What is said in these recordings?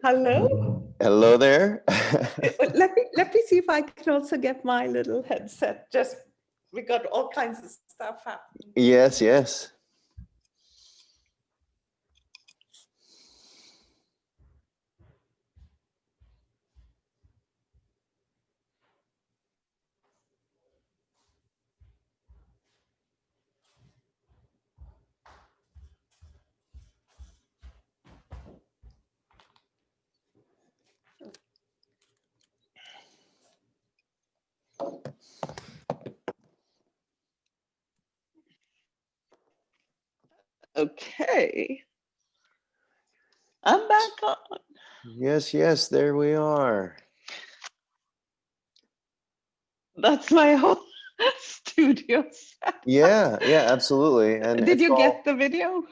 Hello. Hello there. Let me see if I can also get my little headset. Just we got all kinds of stuff happening. Yes, yes. Okay. I'm back on. Yes, yes, there we are. That's my whole studio set. Yeah, yeah, absolutely. And Did you get the video?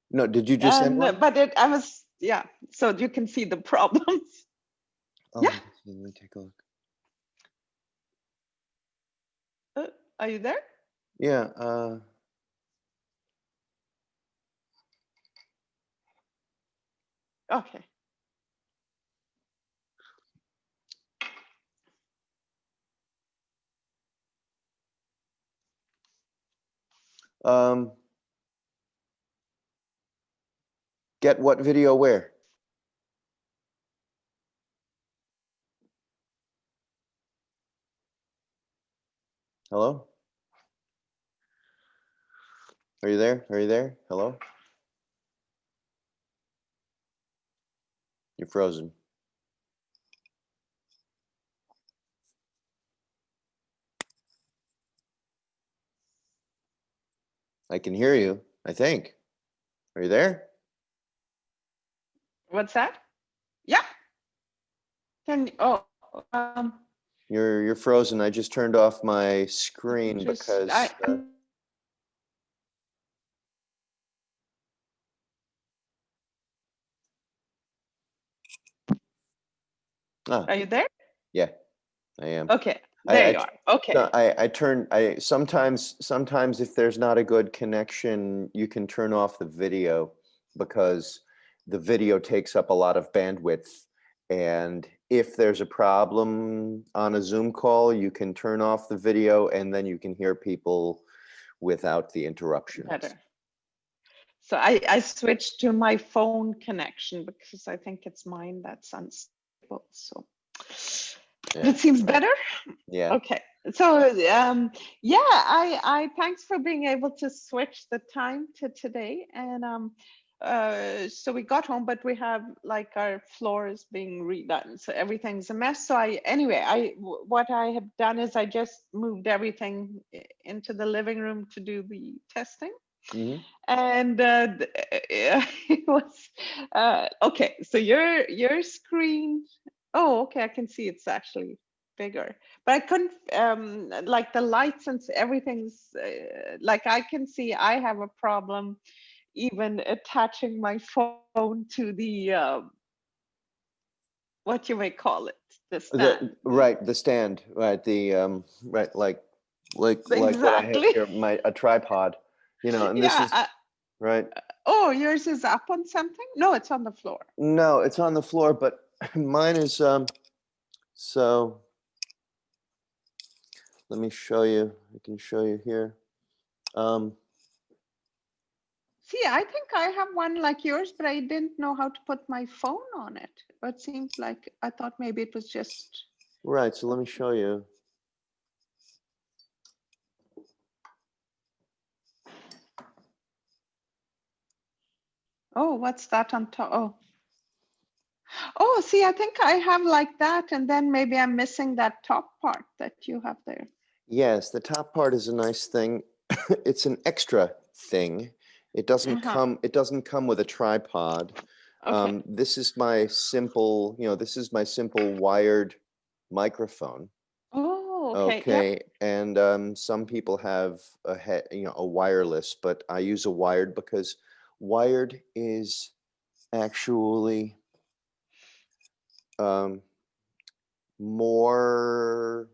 No, did you just send one? But I was, yeah, so you can see the problems. Oh, yeah. let me take a look. Are you there? Yeah. Okay. Get what video where? Hello? Are you there? Are you there? Hello? You're frozen. I can hear you, I think. Are you there? What's that? Yeah. You're frozen. I just turned off my screen because Are you there? Yeah, I am. Okay, there you are. Okay. No, sometimes if there's not a good connection, you can turn off the video because the video takes up a lot of bandwidth. And if there's a problem on a Zoom call, you can turn off the video and then you can hear people without the interruptions. Better. So I switched to my phone connection because I think it's mine that's unstable. So yeah. It seems better. Yeah. Okay. So yeah, I thanks for being able to switch the time to today. And so we got home, but we have like our floor is being redone, so everything's a mess. So what I have done is I just moved everything into the living room to do the testing. Mm-hmm. And it was okay. So your screen. Oh, okay. I can see it's actually bigger, but I couldn't like the lights and everything's like I can see I have a problem even attaching my phone to the what you may call it, the stand. The stand, right? The right, like exactly. what I have here, a tripod, you know, and this is right. Oh, yours is up on something? No, it's on the floor. No, it's on the floor, but mine is so let me show you. I can show you here. See, I think I have one like yours, but I didn't know how to put my phone on it. It seems like I thought maybe it was just right. So let me show you. Oh, what's that on top? Oh, see, I think I have like that, and then maybe I'm missing that top part that you have there. Yes, the top part is a nice thing. It's an extra thing. It doesn't come. It doesn't come with a tripod. Okay. This is my simple. This is my simple wired microphone. Oh, okay. Okay, yep. And some people have a wireless, but I use a wired because wired is actually more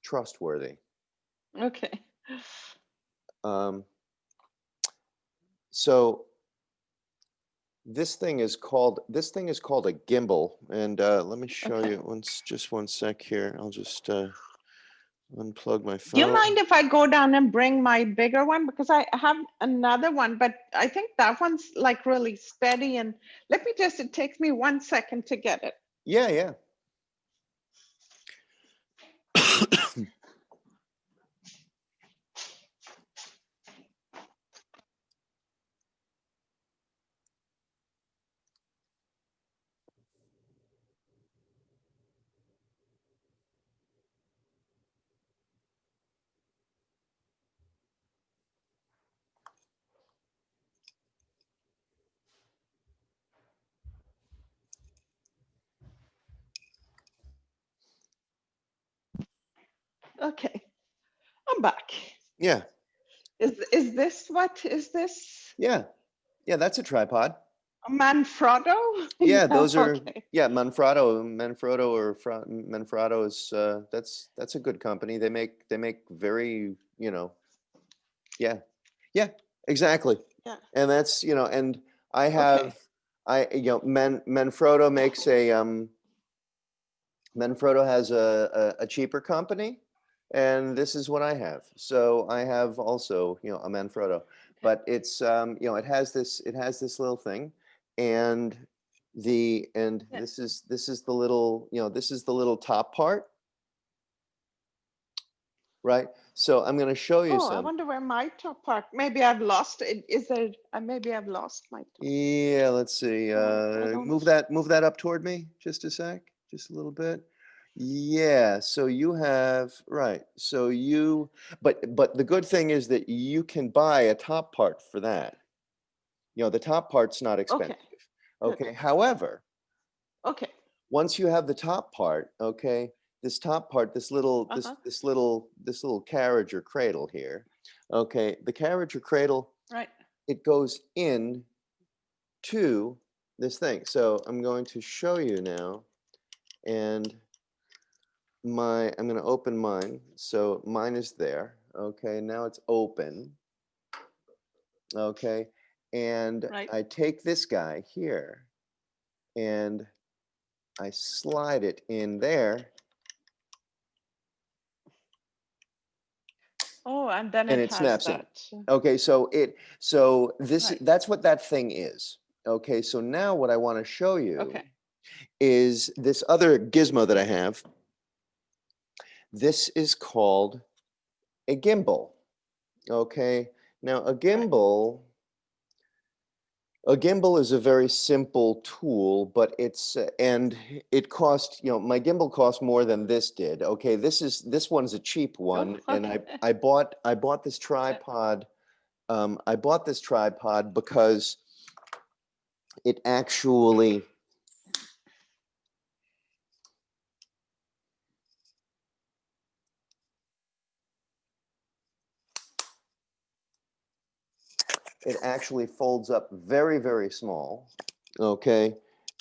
trustworthy. Okay. So this thing is called a gimbal, and let me show Okay. you just one sec here. I'll just unplug my Do you phone. mind if I go down and bring my bigger one? Because I have another one, but I think that one's like really steady. And let me just, it takes me 1 second to get it. Yeah, yeah. Okay, I'm back. Yeah, Is this what is this? yeah, yeah. That's a tripod. A Manfrotto? Yeah, Yeah, those are, okay. yeah, Manfrotto is that's a good company. They make very, yeah, yeah, exactly. Yeah, And that's, and I okay. have, Manfrotto makes a Manfrotto has a cheaper company, and this is what I have. So I have also, a Manfrotto, Okay. but it's, it has this little thing, and Yeah. this is the little, this is the little top part, right? So I'm going to show you Oh, I some. wonder where my top part. Maybe I've lost it. Is there? Maybe I've lost my top. Yeah, let's see. I don't. Move that up toward me just a sec, just a little bit. Yeah, so you have, right. So but the good thing is that you can buy a top part for that. The top part's not Okay, expensive. good. Okay. However, Okay. once you have the top part, okay, this top part, this little Uh-huh. this little carriage or cradle here, okay, the carriage or cradle, Right. it goes in to this thing. So I'm going to show you now, and I'm going to open mine. So mine is there. Okay, now it's open. Okay, and Right. I take this guy here and I slide it in there, Oh, and then and it it has snaps in. that. Okay, so this, Right. that's what that thing is. Okay, so now what I want to show you Okay. is this other gizmo that I have. This is called a gimbal. Okay, now Right. a gimbal is a very simple tool, but and it cost, my gimbal cost more than this did. Okay, this one's a cheap Oh, one, and okay. I bought this Yeah. tripod. I bought this tripod because it actually, folds up very, very small. Okay,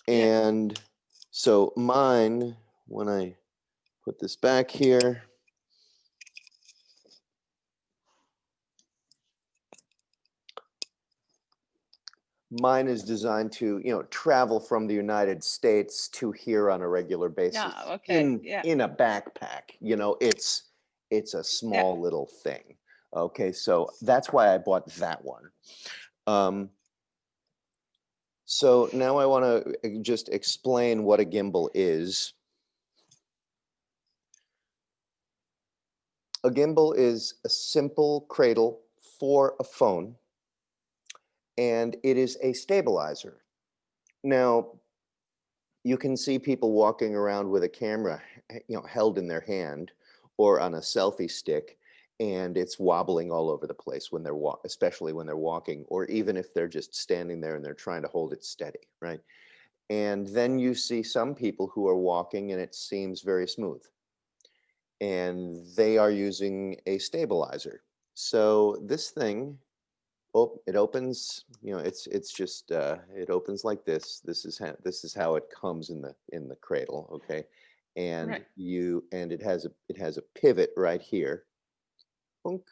Yeah. and so mine, when I put this back here, mine is designed to, travel from the United States to here on a regular Yeah. basis Okay. Yeah. in a backpack. It's a Yeah. small little thing. Okay, so that's why I bought that one. So now I want to just explain what a gimbal is. A gimbal is a simple cradle for a phone, and it is a stabilizer. Now, you can see people walking around with a camera, held in their hand or on a selfie stick, and it's wobbling all over the place when especially when they're walking, or even if they're just standing there and they're trying to hold it steady, right? And then you see some people who are walking and it seems very smooth, and they are using a stabilizer. So this thing, it opens, it's just it opens like this. This is how it comes in the cradle, okay? And Right. it has a pivot right here. Boink.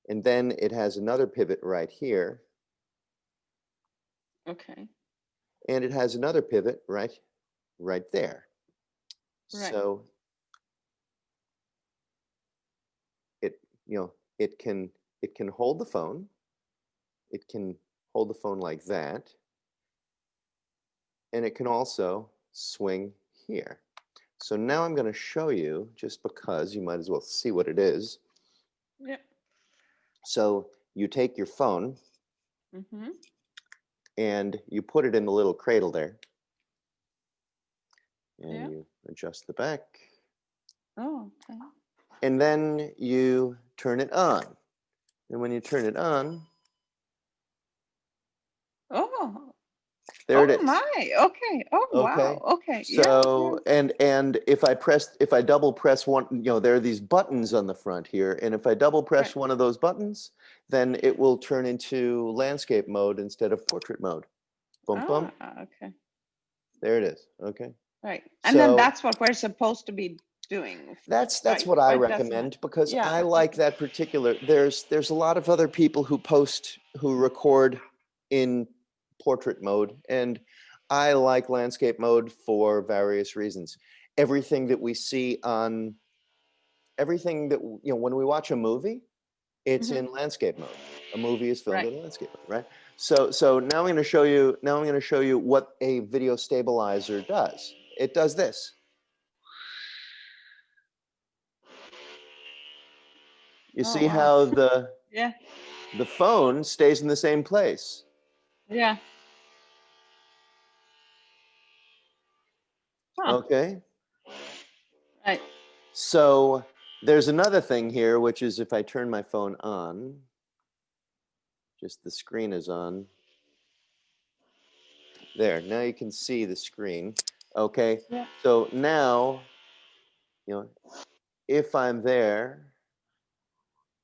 And then it has another pivot right here. Okay. And it has another pivot right there. Right. So it, it can hold the phone. It can hold the phone like that. And it can also swing here. So now I'm going to show you, just because you might as well see what it is. Yeah. So you take your phone Mm-hmm. and you put it in the little cradle there. And Yeah. you adjust the back. Oh, okay. And then you turn it on. And when you turn it on, Oh. there it Oh is. my. Okay. Oh Okay. wow. Okay. Yeah. Yeah. So, and if I double press one, there are these buttons on the front here, and if I double press Right. one of those buttons, then it will turn into landscape mode instead of portrait mode. Boom, boom. Okay. There it is. Okay. Right. And then So that's what we're supposed to be doing, that's right? what I Or it doesn't have. recommend, because Yeah. I like Okay. that particular. There's a lot of other people who record in portrait mode, and I like landscape mode for various reasons. Everything that we see on everything that when we watch a movie, it's Mm-hmm. in landscape mode. A movie is filmed Right. in landscape mode, right? So now I'm going to show you. Now I'm going to show you what a video stabilizer does. It does this. You Oh see wow. how Yeah. the phone stays in the same place. Yeah. Huh. Okay. Right. So there's another thing here, which is if I turn my phone on, just the screen is on. There, now you can see the screen. Okay. Yeah. So now, if I'm there,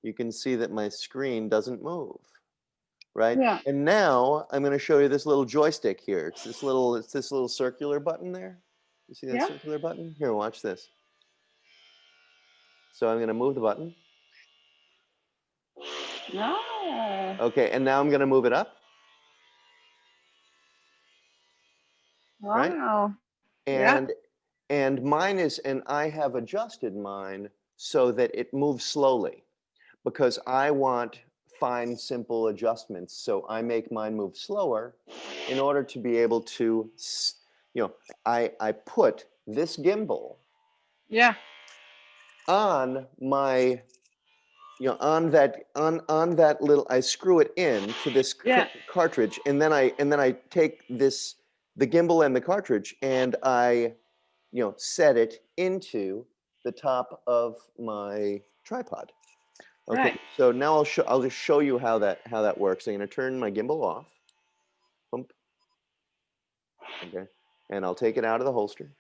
you can see that my screen doesn't move, right? Yeah. And now I'm going to show you this little joystick here. It's this little circular button there. You see that Yeah. circular button? Here, watch this. So I'm going to move the button. No. Okay, and now I'm going to move it up, right? Wow. Yeah. And and I have adjusted mine so that it moves slowly, because I want fine, simple adjustments. So I make mine move slower in order to be able to, I put this gimbal Yeah. on my, on that little, I screw it in to this Yeah. cartridge, and then I take the gimbal and the cartridge, and I, set it into the top of my tripod. Okay, Right. so now I'll just show you how that works. I'm going to turn my gimbal off. Pump. Okay, and I'll take it out of the holster,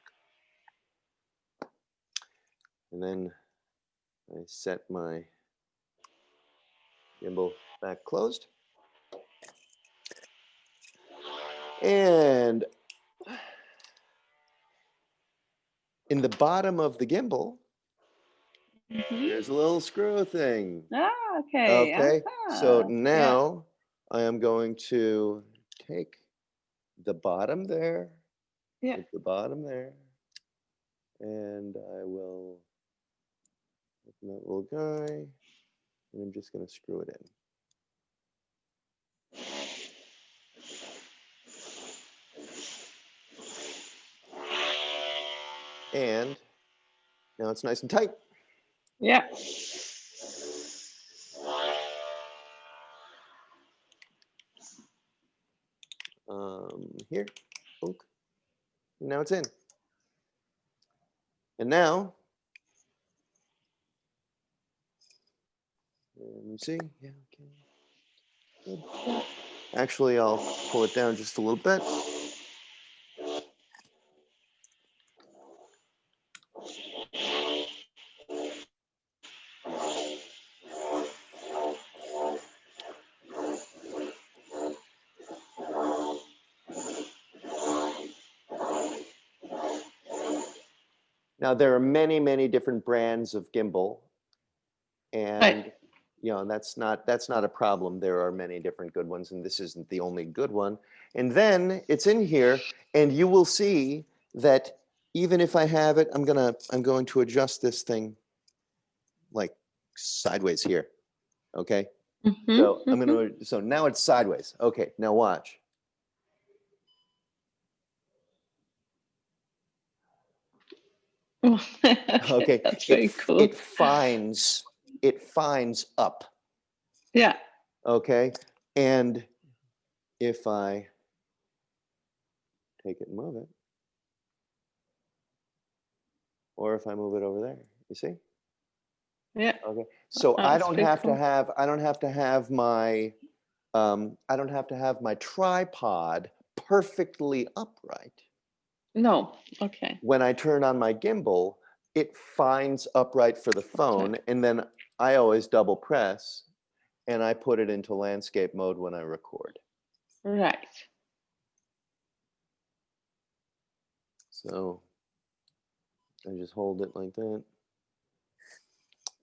and then I set my gimbal back closed, and in the bottom of the gimbal, Mm-hmm. there's a little screw thing. Ah, okay. Okay, so Yeah. now I am going to take the bottom there, Yeah. put the bottom there, and I will open that little guy, and I'm just going to screw it in. And now it's nice and tight. Yeah. Here, boom. And now it's in. And now, let me see. Yeah, okay. Good. Actually, I'll pull it down just a little bit. Now, there are many, many different brands of gimbal, Right. and you know, that's not a problem. There are many different good ones, and this isn't the only good one. And then it's in here, and you will see that even if I have it, I'm going to adjust this thing like sideways here. Okay. So so now it's sideways. Okay, now watch. Okay, Okay, that's very cool. it finds up. Yeah. Okay, and if I take it and move it, or if I move it over there, you see? Yeah. Okay, so That's pretty cool. I don't have to have my I don't have to have my tripod perfectly upright. No. Okay. When I turn on my gimbal, it finds upright for the phone, and then I always double press and I put it into landscape mode when I record. Right. So I just hold it like that.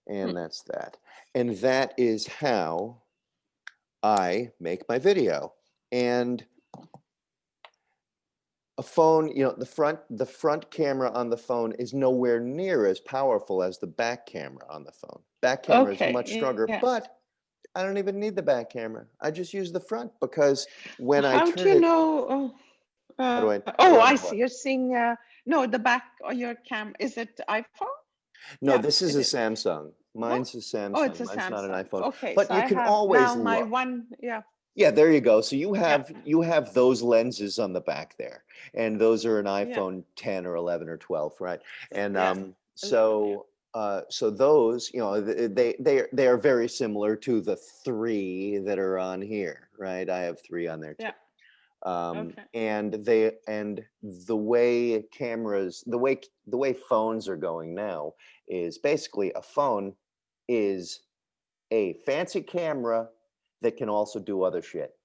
And that's that. And that is how I make my video. And a phone, you know, the front camera on the phone is nowhere near as powerful as the back camera on the phone. Back camera is much stronger, Yeah. but I don't even need the back camera. I just use the front, because when I How do turn you it, know? how do I I know see. what? You're seeing. No, the back of your is it iPhone? No, Yeah, this is it a is. Samsung. No? Mine's a Oh, it's Samsung. a Mine's not an Samsung. iPhone. Okay, But so you I can have always now my look. one. Yeah. Yeah, there you go. So Yeah. you have those lenses on the back there, and those are an Yeah. iPhone 10 or 11 or 12, right? And Yeah. 11. Yeah. so those, you know, they are very similar to the three that are on here, right? I have three on there too. Yeah. Okay. And the way cameras, the way phones are going now is basically a phone is a fancy camera that can also do other shit.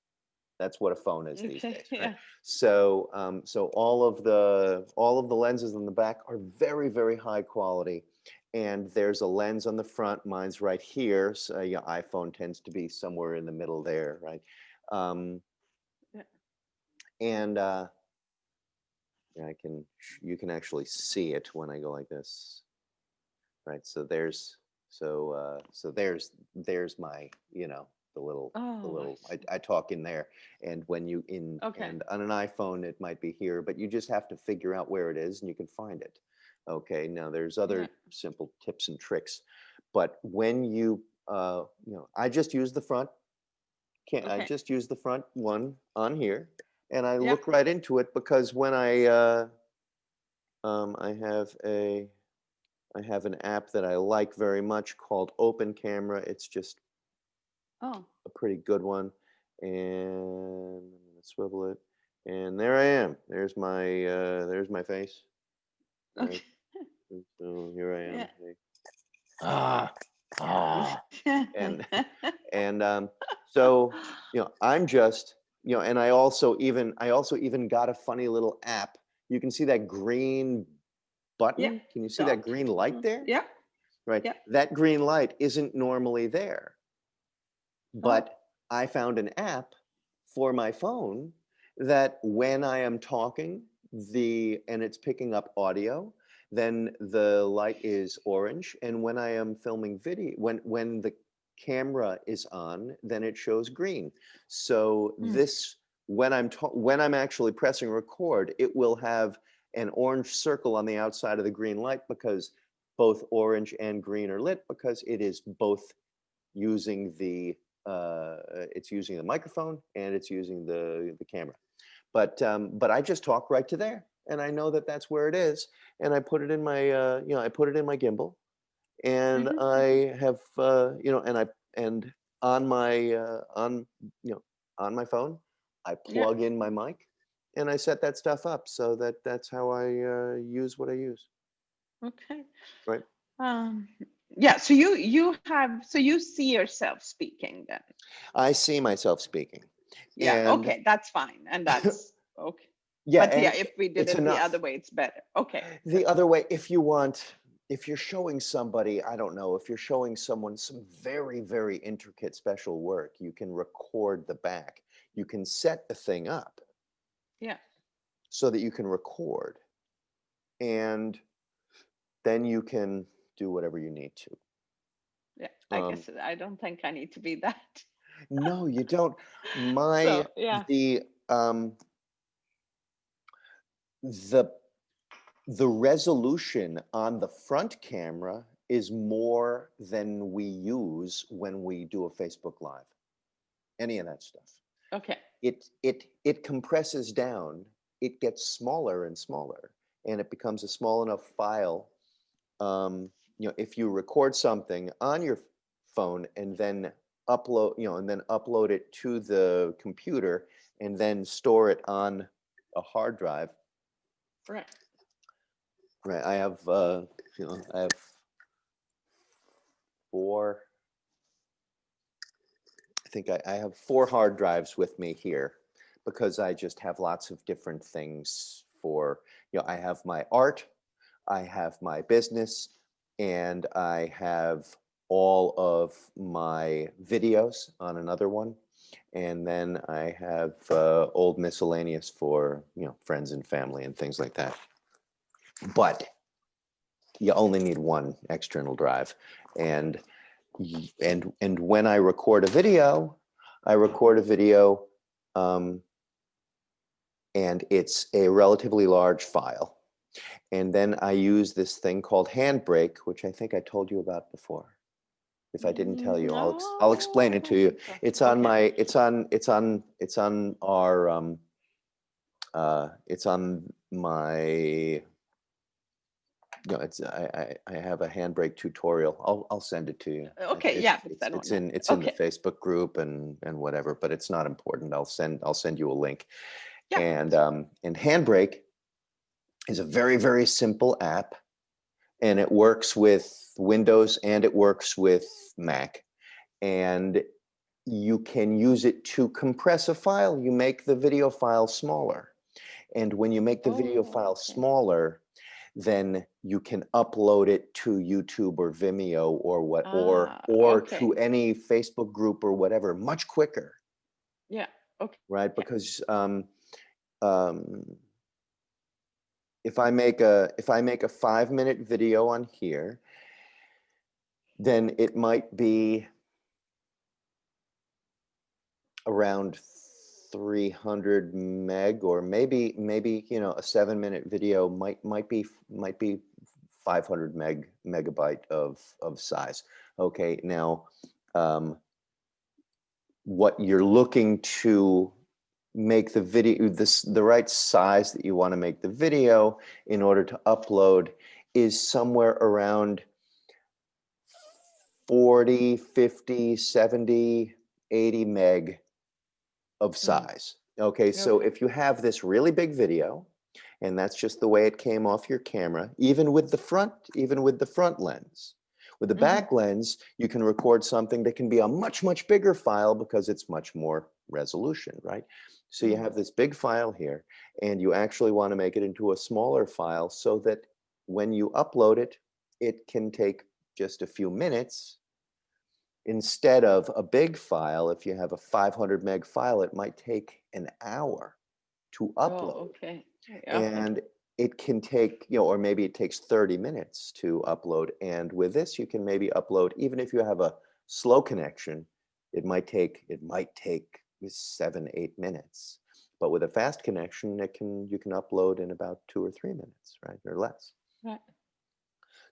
That's what a phone is these Okay. days, right? Yeah. So so all of the lenses on the back are very, very high quality. And there's a lens on the front. Mine's right here. So yeah, iPhone tends to be somewhere in the middle there, right? Yeah. And yeah, you can actually see it when I go like this, right? So there's my, you know, the Oh, I little see. I talk in there, and when you in Okay. and on an iPhone it might be here, but you just have to figure out where it is and you can find it. Okay, now there's Yeah. other simple tips and tricks, but when you know, I just use the front. I Okay. just use the front one on here, and I Yeah. look right into it, because when I have an app that I like very much called Open Camera. It's just Oh. a pretty good one. And I'm gonna swivel it. And there I am. There's my face. Right. Okay. So here I am. Yeah. Hey. Ah, ah. And so, you know, I'm just, you know, and I also even got a funny little app. You can see that green Yeah. button. Can you see that Dot. green light there? Yeah. Right. Yeah. That green light isn't normally there, Oh. but I found an app for my phone that when I am talking, and it's picking up audio, then the light is orange. And when I am filming video, when the camera is on, then it shows green. So this, when I'm actually pressing record, it will have an orange circle on the outside of the green light, because both orange and green are lit, because it is both using it's using the microphone and it's using the camera. But I just talk right to there, and I know that that's where it is, and I put it in my you know, I put it in my gimbal, and I have you know, and on my on you know, on my phone, I Yeah. plug in my mic, and I set that stuff up, so that's how I use what I use. Okay. Right. Um, yeah. So you see yourself speaking then. I see myself speaking, Yeah. and Okay. That's fine. And that's okay. yeah, But and yeah, if we did it's it the enough. other way, it's better. Okay. Good. The other way, if you want, if you're showing somebody, I don't know, if you're showing someone some very, very intricate special work, you can record the back. You can set the thing up Yeah. so that you can record, and then you can do whatever you need to. Yeah. I guess I don't think I need to be that. No, you don't. So My yeah. the the resolution on the front camera is more than we use when we do a Facebook Live. Any of that stuff. Okay. It compresses down. It gets smaller and smaller, and it becomes a small enough file. If you record something on your phone and then upload it to the computer and then store it on a hard drive. Right. Right. I have four. I think I have 4 hard drives with me here because I just have lots of different things for, I have my art, I have my business, and I have all of my videos on another one. And then I have old miscellaneous for, friends and family and things like that. But you only need one external drive. And when I record a video, and it's a relatively large file. And then I use this thing called Handbrake, which I think I told you about before. If I didn't tell you, I'll explain No, I it to don't you. think so. It's on Okay. my it's on our it's on my I have a Handbrake tutorial. I'll send it to you. Okay, yeah, it's that one. It's in the Okay. Facebook group and whatever, but it's not important. I'll send you a link. Yeah. And Handbrake is a very, very simple app, and it works with Windows and it works with Mac. And you can use it to compress a file. You make the video file smaller. And when you make the video file smaller, then you can upload it to YouTube or Vimeo or Okay. to any Facebook group or whatever much quicker. Yeah. Okay. Right? Because if I make a 5-minute video on here, then it might be around 300 meg, or maybe a 7-minute video might be 500 megabyte of size. Okay, now what you're looking to make the video the right size that you want to make the video in order to upload is somewhere around 40, 50, 70, 80 meg of size. Okay, so if you have this really big video, and that's just the way it came off your camera, even with the front lens. With the back lens, you can record something that can be a much, much bigger file because it's much more resolution, right? So you have this big file here, and you actually want to make it into a smaller file so that when you upload it, it can take just a few minutes. Instead of a big file, if you have a 500 meg file, it might take an hour to upload. Oh, okay. And it can take, or maybe it takes 30 minutes to upload. And with this, you can maybe upload, even if you have a slow connection, it might take 7-8 minutes. But with a fast connection, you can upload in about 2 or 3 minutes, right, or less. Right.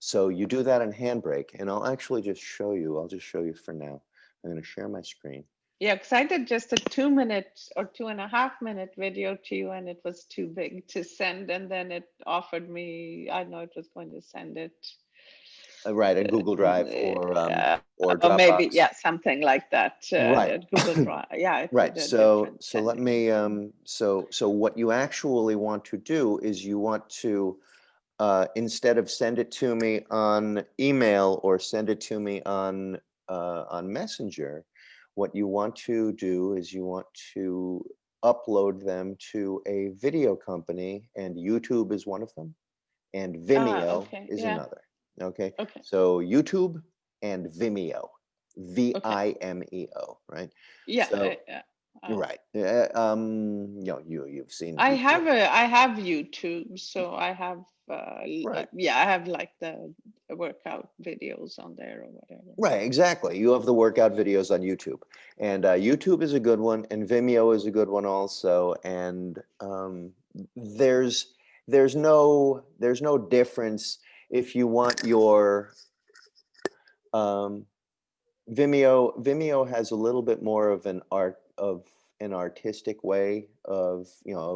So you do that in Handbrake, and I'll actually just show you. I'll just show you for now. I'm going to share my screen. Yeah, because I did just a 2-minute or 2.5-minute video to you, and it was too big to send. And then it offered me, I know it was going to send it. Right, a Google Drive or Dropbox. Maybe, yeah, something like that. Right. Google Drive. Yeah. Right. So let me. So what you actually want to do is you want to, instead of send it to me on email or send it to me on Messenger, what you want to do is you want to upload them to a video company, and YouTube is one of them, and Vimeo is another. Okay, Okay. so YouTube and Vimeo, Okay. Vimeo, right? Yeah. So Yeah. right, you've seen I have YouTube, so I have right, yeah, I have like the workout videos on there or whatever. right, exactly. You have the workout videos on YouTube, and YouTube is a good one, and Vimeo is a good one also. And there's there's no difference if you want your um, Vimeo has a little bit more of an artistic way of,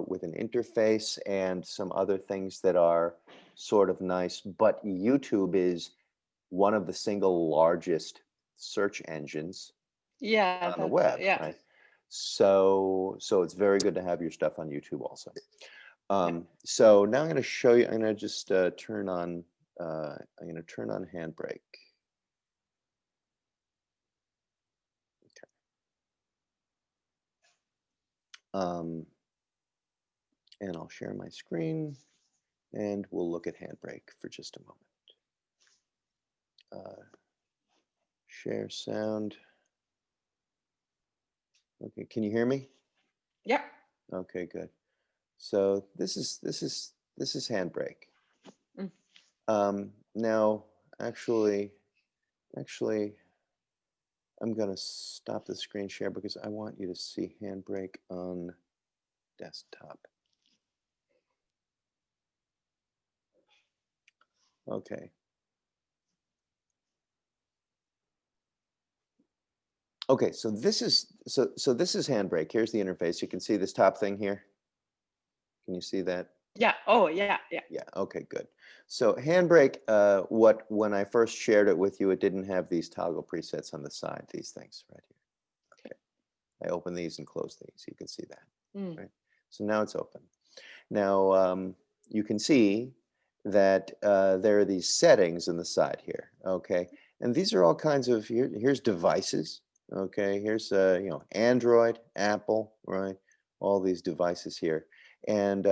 with an interface and some other things that are sort of nice, but YouTube is one of the single largest search engines Yeah, on the that's web, yeah. right? So it's very good to have your stuff on YouTube also. Yeah. So now I'm going to show you. I'm going to just turn on. I'm going to turn on Handbrake. Um, and I'll share my screen, and we'll look at Handbrake for just a moment. Share sound. Okay, can you hear me? Yeah. Okay, good. So this is Handbrake. Now, actually, I'm going to stop the screen share because I want you to see Handbrake on desktop. Okay. Okay, so this is Handbrake. Here's the interface. You can see this top thing here. Can you see that? Yeah. Oh, yeah. Yeah. Yeah. Okay, good. So Handbrake, when I first shared it with you, it didn't have these toggle presets on the side. These things right here. Okay. I open these and close these. You can see that. Mm. Right. So now it's open. Now you can see that there are these settings in the side here. Okay, and these are all kinds of here's devices. Okay, here's Android, Apple, right? All these devices here, and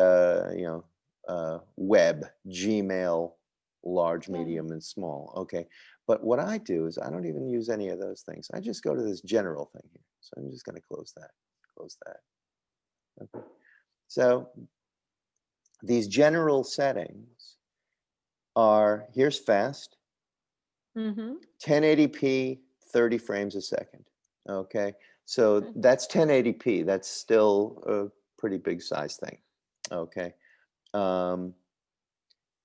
web, Gmail, large, Yeah. medium, and small. Okay, but what I do is I don't even use any of those things. I just go to this general thing here. So I'm just going to close that. Close that. Okay. So these general settings are, here's fast, Mm-hmm. 1080p, 30 frames a second. Okay, so Okay. that's 1080p. That's still a pretty big size thing. Okay, um,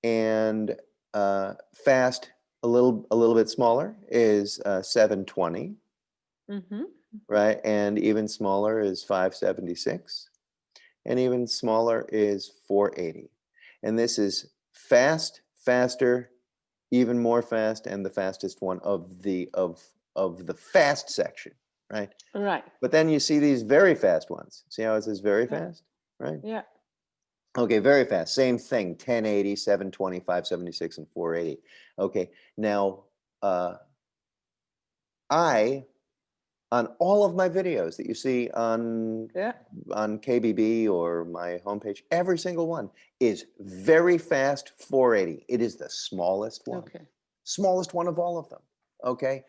and fast, a little bit smaller is 720, Mm-hmm. right? And even smaller is 576, and even smaller is 480. And this is fast, faster, even more fast, and the fastest one of the fast section, right? Right. But then you see these very fast ones. See how it says very Yeah. fast, right? Yeah. Okay, very fast. Same thing, 1080, 720, 576, and 480. Okay, now I on all of my videos that you see Yeah. on KBB or my homepage, every single one is very fast 480. It is the Okay. smallest one of all of them. Okay,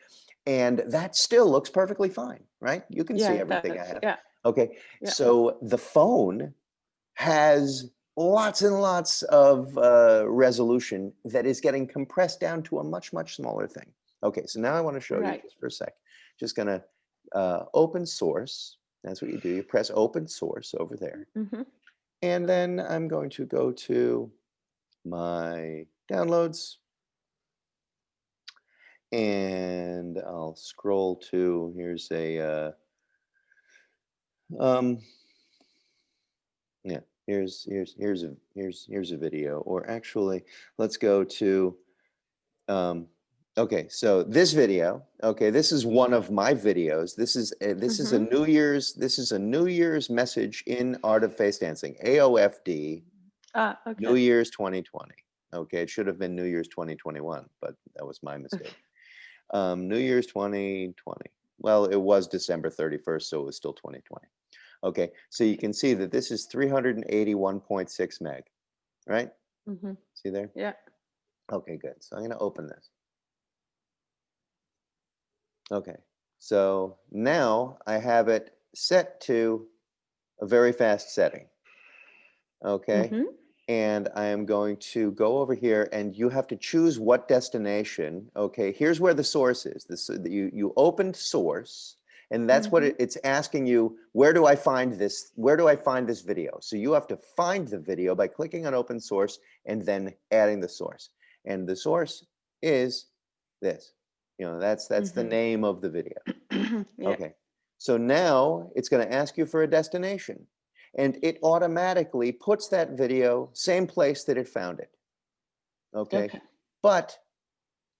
and that still looks perfectly fine, right? You can Yeah, see it everything I does. have. Yeah. Okay, Yeah. so the phone has lots and lots of resolution that is getting compressed down to a much smaller thing. Okay, so now I want to show you Right. just for a sec. Just gonna open source. That's what you do. You press open source over there. Mm-hmm. And then I'm going to go to my downloads and I'll scroll to, here's a, um, yeah, here's a video, or actually, let's go to, um, okay, so this video, okay, this is one of my videos. Mm-hmm. This is a New Year's message in Art of Face Dancing, AOFD, Ah, New okay. Year's 2020. Okay, it should have been New Year's 2021, but that was my mistake. New Year's 2020. Well, it was December 31st, so it was still 2020. Okay, so you can see that this is 381.6 meg, right? Mm-hmm. See there? Yeah. Okay, good. So I'm going to open this. Okay, so now I have it set to a very fast setting. Okay, Mm-hmm. and I am going to go over here, and you have to choose what destination. Okay, here's where the source is. This you opened source, and that's what Mm-hmm. it's asking you. Where do I find this? Where do I find this video? So you have to find the video by clicking on open source and then adding the source. And the source is this. You know, that's the Mm-hmm. name of the video. Yeah. Okay, so now it's going to ask you for a destination, and it automatically puts that video same place that it found it. Okay, Okay. but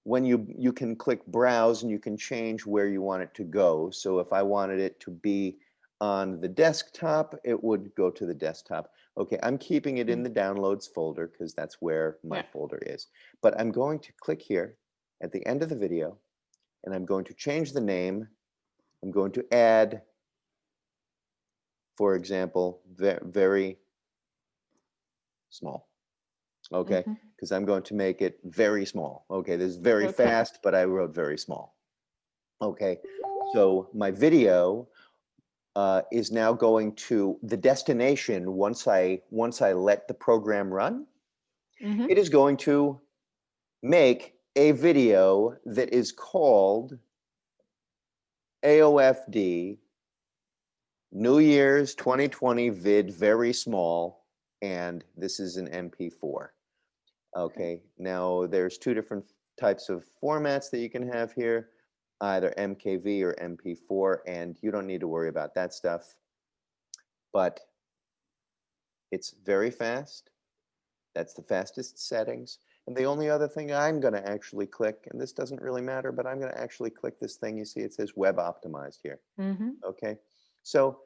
when you can click browse and you can change where you want it to go. So if I wanted it to be on the desktop, it would go to the desktop. Okay, I'm keeping it in the downloads folder because that's where my Yeah. folder is. But I'm going to click here at the end of the video, and I'm going to change the name. I'm going to add, for example, very small. Okay, Mm-hmm. because I'm going to make it very small. Okay, this is very Okay. fast, but I wrote very small. Okay, so my video is now going to the destination. Once I let the program run, Mm-hmm. it is going to make a video that is called AOFD New Year's 2020 vid very small, and this is an MP4. Okay. Okay, now there's two different types of formats that you can have here, either MKV or MP4, and you don't need to worry about that stuff, but it's very fast. That's the fastest settings. And the only other thing I'm going to actually click, and this doesn't really matter, but I'm going to actually click this thing. You see it says web optimized here. Mm-hmm. Okay, so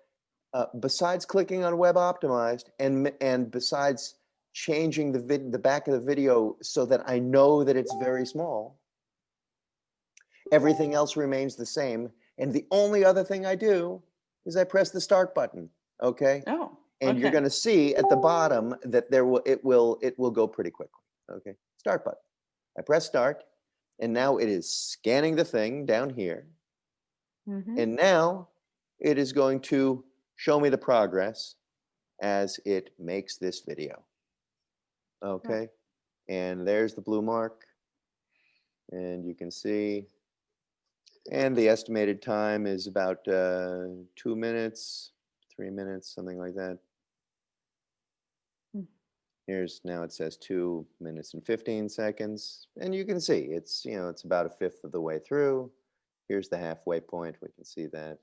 besides clicking on web optimized and besides changing the back of the video so that I know that it's very small, everything else remains the same. And the only other thing I do is I press the start button. Okay, Oh, and you're okay. going to see at the bottom that it will go pretty quickly. Okay, start button. I press start, and now it is scanning the thing down here, Mm-hmm. and now it is going to show me the progress as it makes this video. Yeah. Okay, and there's the blue mark, and you can see, and the estimated time is about 2 minutes, 3 minutes, something like that. Mm. Here's now it says 2 minutes and 15 seconds, and you can see it's it's about a fifth of the way through. Here's the halfway point. We can see that.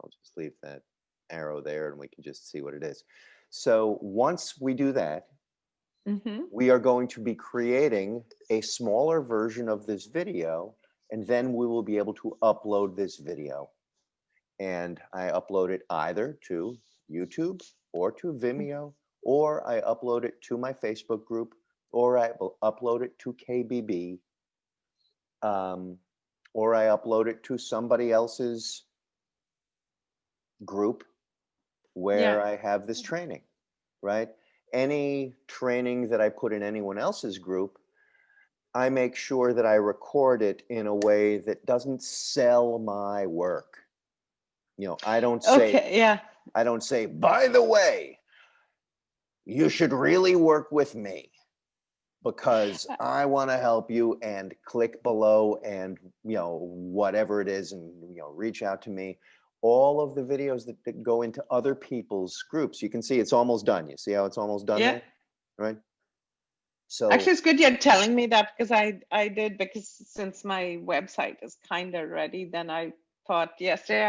I'll just leave that arrow there, and we can just see what it is. So once we do that, Mm-hmm. we are going to be creating a smaller version of this video, and then we will be able to upload this video. And I upload it either to YouTube or to Vimeo, or I upload it to my Facebook group, or I will upload it to KBB, or I upload it to somebody else's group Yeah. where I have this training, right? Any training that I put in anyone else's group, I make sure that I record it in a way that doesn't sell my work. I don't say, Okay. Yeah. by the way, you should really work with me because I want to help you, and click below and, whatever it is, and, reach out to me. All of the videos that go into other people's groups, you can see it's almost done. You see how it's almost done Yeah. there, right? So Actually, it's good you're telling me that because I did, because since my website is kind of ready, then I thought yesterday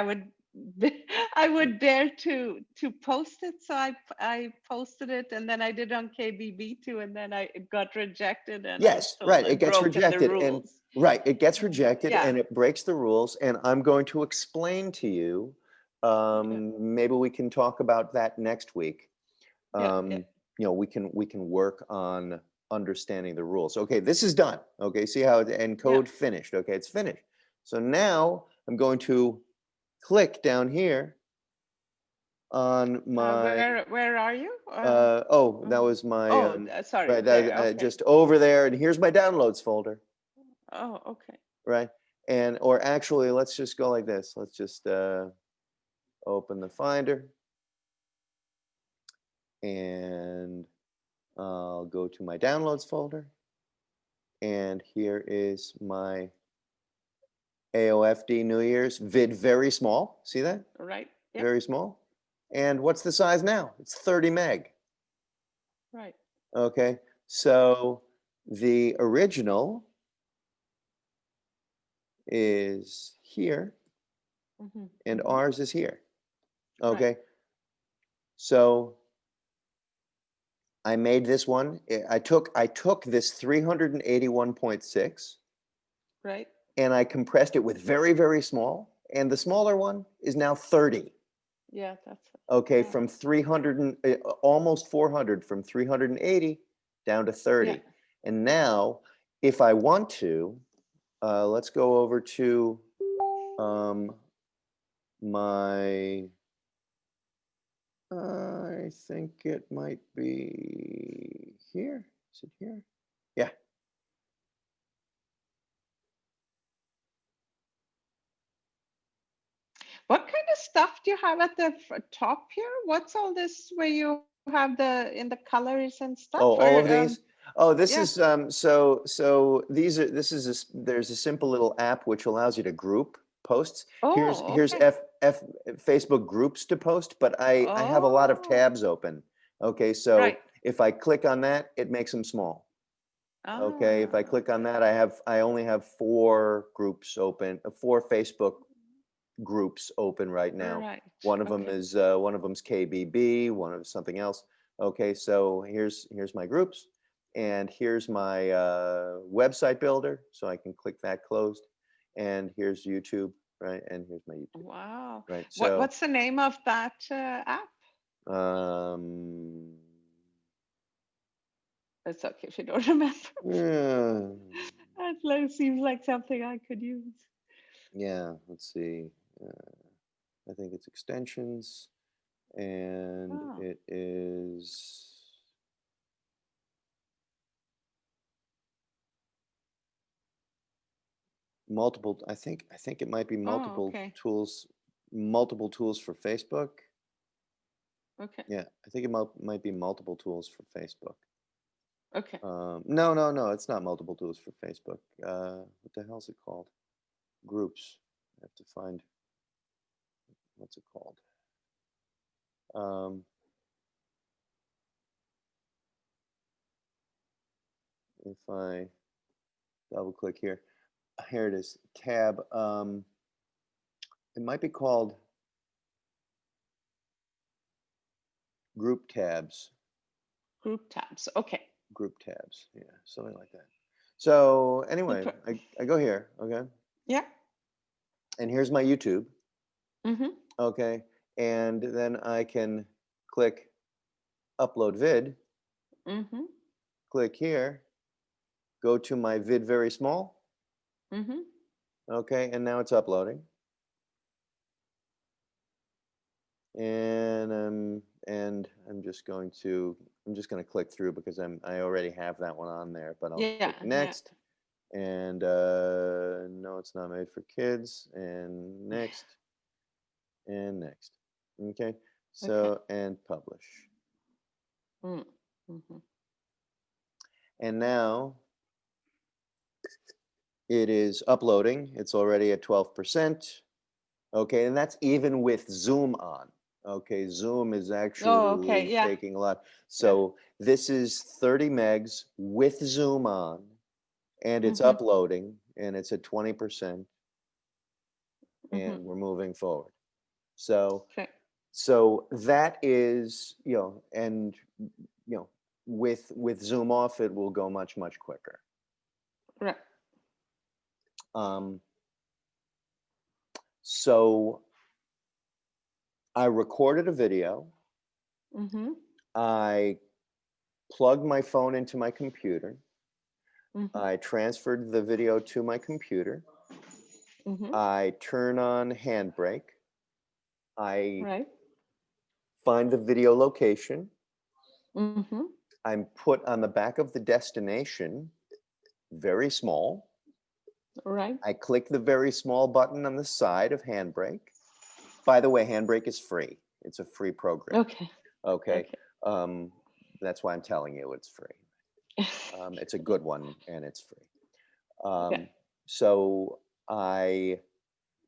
I would dare to post it. So I posted it, and then I did on KBB too, and then it got rejected, and I yes, thought right, it I'd gets broken the rejected, and rules. right, it gets rejected Yeah. and it breaks the rules, and I'm going to explain to you. Okay. Maybe we can talk about that next week. Yeah. Yeah. We can work on understanding the rules. Okay, this is done. Okay, see how it Yeah. encode finished. Okay, it's finished. So now I'm going to click down here on my, where are you? oh, that was my, Oh, sorry, right, there. that, Okay. just over there, and here's my downloads folder, Oh, okay. right? And, or actually, let's just go like this. Let's just open the Finder, and I'll go to my downloads folder, and here is my AOFD New Year's vid, very small. See that? Right. Yeah. Very small. And what's the size now? It's 30 meg. Right. Okay, so the original is here, and ours is here. Okay, Right. so I made this one. I took this 381.6, Right. and I compressed it with very, very small, and the smaller one is now 30. Yeah, that's Okay, wow. from 300 and almost 400, from 380 down to 30. Yeah. And now, if I want to, let's go over to my, I think it might be here. Is it here? Yeah. What kind of stuff do you have at the top here? What's all this where you have the in the colors and stuff? Oh, all of Or these? Oh, this yeah. is these are, this is there's a simple little app which allows you to group posts. Here's Oh, okay. Facebook groups to post, but I have a lot of Oh, tabs open. Okay, so right. if I click on that, it makes them small. Okay, if I Ah, click on that, I only have 4 groups open, 4 Facebook groups open right now. right. One of them Okay. is one of them's KBB, one of something else. Okay, so here's my groups, and here's my website builder, so I can click that closed, and here's YouTube, right, and here's my YouTube, Wow. right. So What's the name of that app? um, It's okay if you don't remember. yeah, Seems like something I could use. yeah, let's see. I think it's extensions, and Oh. it is multiple. I think it might be Oh, okay. multiple tools for Facebook. Okay. Yeah, I think it might be multiple tools for Facebook. Okay. No, it's not multiple tools for Facebook. What the hell is it called? Groups. I have to find, what's it called? If I double click here, here it is. Tab. It might be called group tabs. Group tabs. Okay. Group tabs. Yeah, something like that. So anyway, Super. I go here. Okay. Yeah. And here's my YouTube. Mm-hmm. Okay, and then I can click upload vid, Mm-hmm. click here, go to my vid very small. Mm-hmm. Okay, and now it's uploading. And I'm just going to click through because I already have that one on there, but I'll Yeah. click Yeah. next. And no, it's not made for kids, and next, and next. Okay, Okay. so, and publish. Mm-hmm. And now it is uploading. It's already at 12%. Okay, and that's even with Zoom on. Okay, Zoom is Oh, okay. actually Yeah. taking a lot. Yeah. So this is 30 megs with Zoom on, and it's Mm-hmm. uploading, and it's at 20%, Mm-hmm. and we're moving forward. So Okay. that is, and with Zoom off, it will go much, much quicker. Right. So I recorded a video. Mm-hmm. I plugged my phone into my computer. Mm-hmm. I transferred the video to my computer. Mm-hmm. I turn on handbrake. I Right. find the video location. Mm-hmm. I'm put on the back of the destination, very small. Right. I click the very small button on the side of Handbrake. By the way, Handbrake is free. It's a free program. Okay. Okay. Okay. That's why I'm telling you it's free. It's a good one and it's free. Okay. So I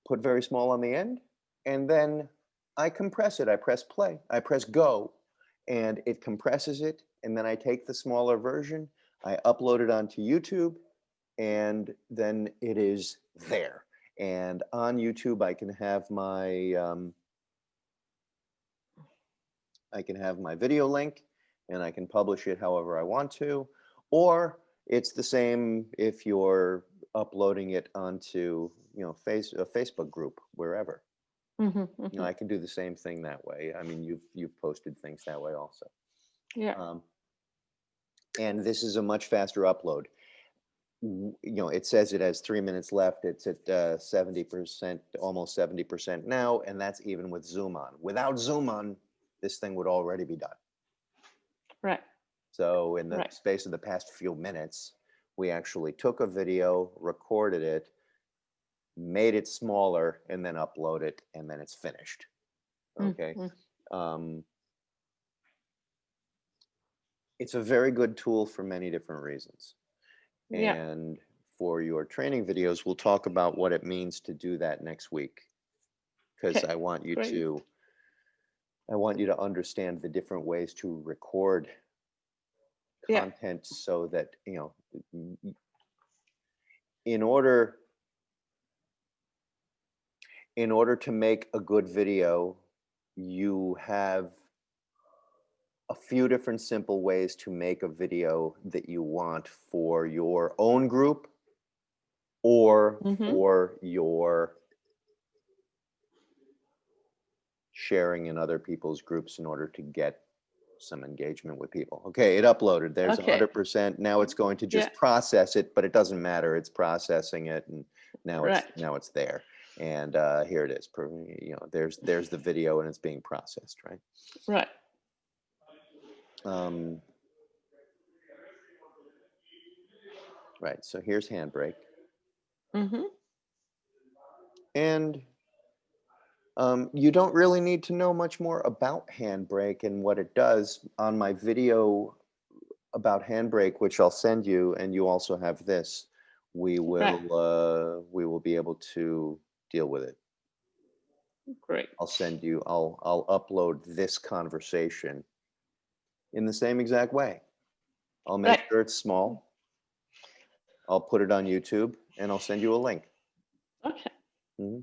put very small on the end, and then I compress it. I press play. I press go, and it compresses it. And then I take the smaller version, I upload it onto YouTube, and then it is there. And on YouTube, I can have my video link, and I can publish it however I want to. Or it's the same if you're uploading it onto, a Facebook group, wherever. Mm-hmm. Mm-hmm. I can do the same thing that way. I mean, you've posted things that way also. Yeah. And this is a much faster upload. It says it has 3 minutes left. It's at 70%, almost 70% now, and that's even with Zoom on. Without Zoom on, this thing would already be done. Right. So in the Right. space of the past few minutes, we actually took a video, recorded it, made it smaller, and then upload it, and then it's finished. Okay. Mm-hmm. It's a very good tool for many different reasons. Yeah. And for your training videos, we'll talk about what it means to do that next week. Because Okay. I want you Great. to understand the different ways to record Yeah. content so that, in order to make a good video, you have a few different simple ways to make a video that you want for your own group or Mm-hmm. for your sharing in other people's groups in order to get some engagement with people. Okay, it uploaded. There's Okay. 100%. Now it's going to just Yeah. process it, but it doesn't matter. It's processing it, and now Right. it's there. And here it is. There's the video, and it's being processed, right? Right. Right. So here's Handbrake, Mm-hmm. and you don't really need to know much more about Handbrake and what it does. On my video about Handbrake, which I'll send you, and you also have this, we will be able to deal with it. Great. I'll upload this conversation in the same exact way. I'll make sure it's small. I'll put it on YouTube, and I'll send you a link. Okay. Mm-hmm.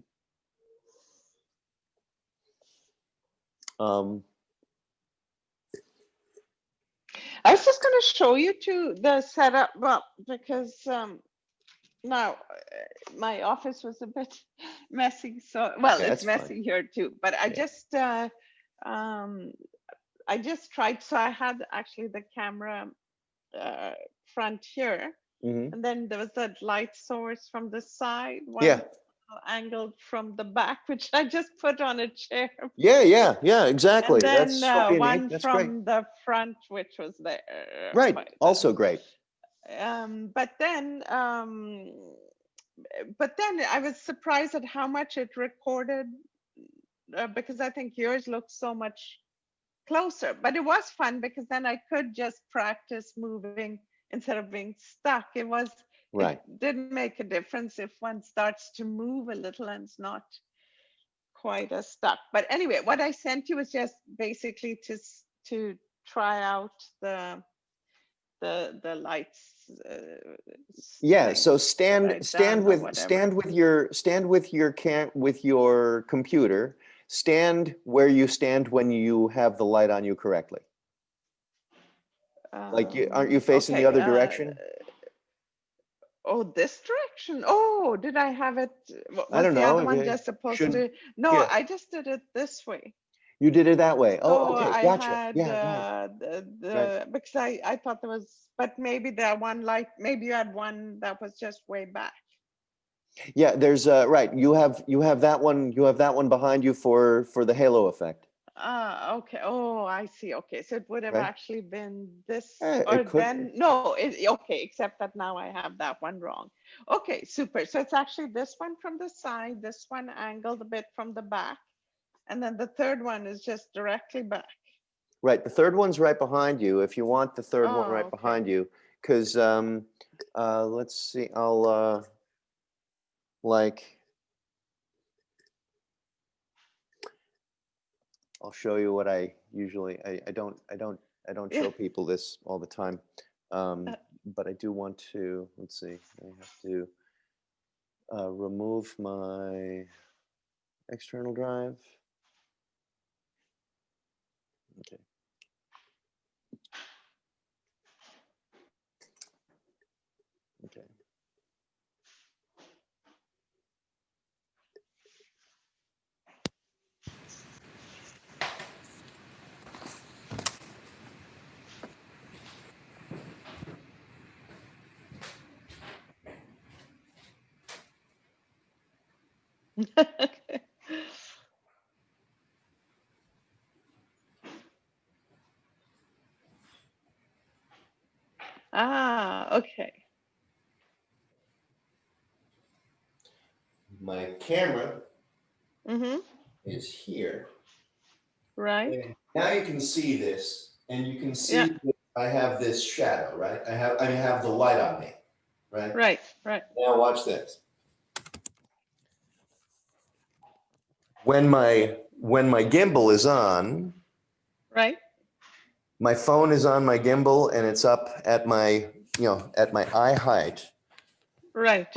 I was just going to show you the setup, well, because now my office was a bit messy. So, well, it's messy here too. But I just tried. So I had actually the camera front here, and then there was that light source from the side. Angled from the back, which I just put on a chair. Yeah, exactly. And then that's one That's from great. the front, which was there. Right. Also great. But then I was surprised at how much it recorded, because I think yours looked so much closer. But it was fun because then I could just practice moving instead of being stuck. It didn't make a difference if one starts to move a little and it's not quite as stuck. But anyway, what I sent you was just basically to try out the lights. So stand with your computer. Stand where you stand when you have the light on you correctly. Aren't you facing the other direction? Oh, this direction. Oh, did I have it? I don't know. The other one just supposed to? No, I just did it this way. You did it that way. Oh, okay. I Gotcha. had because I thought there was, but maybe that one light. Maybe you had one that was just way back. Yeah, there's right. You have that one. You have that one behind you for the halo effect. Okay. Oh, I see. Okay. So it would have right? actually been this, or It could. then, no, okay, except that now I have that one wrong. Okay, super. So it's actually this one from the side, this one angled a bit from the back, and then the third one is just directly back. Right. The third one's right behind you. If you want the third one Oh, right okay. behind you, because let's see. Like I'll show you what I usually. I don't Yeah. show people this all the time, but I do want to. Let's see. I have to remove my external drive. Okay. Okay. Okay. Ah, okay. My camera Mm-hmm. is here. Right. And now you can see this, and you can Yeah. see that I have this shadow, right? I have the light on me, right? Right. Right. Now watch this. When my gimbal is on, Right. my phone is on my gimbal and it's up at my, at my eye height, Right.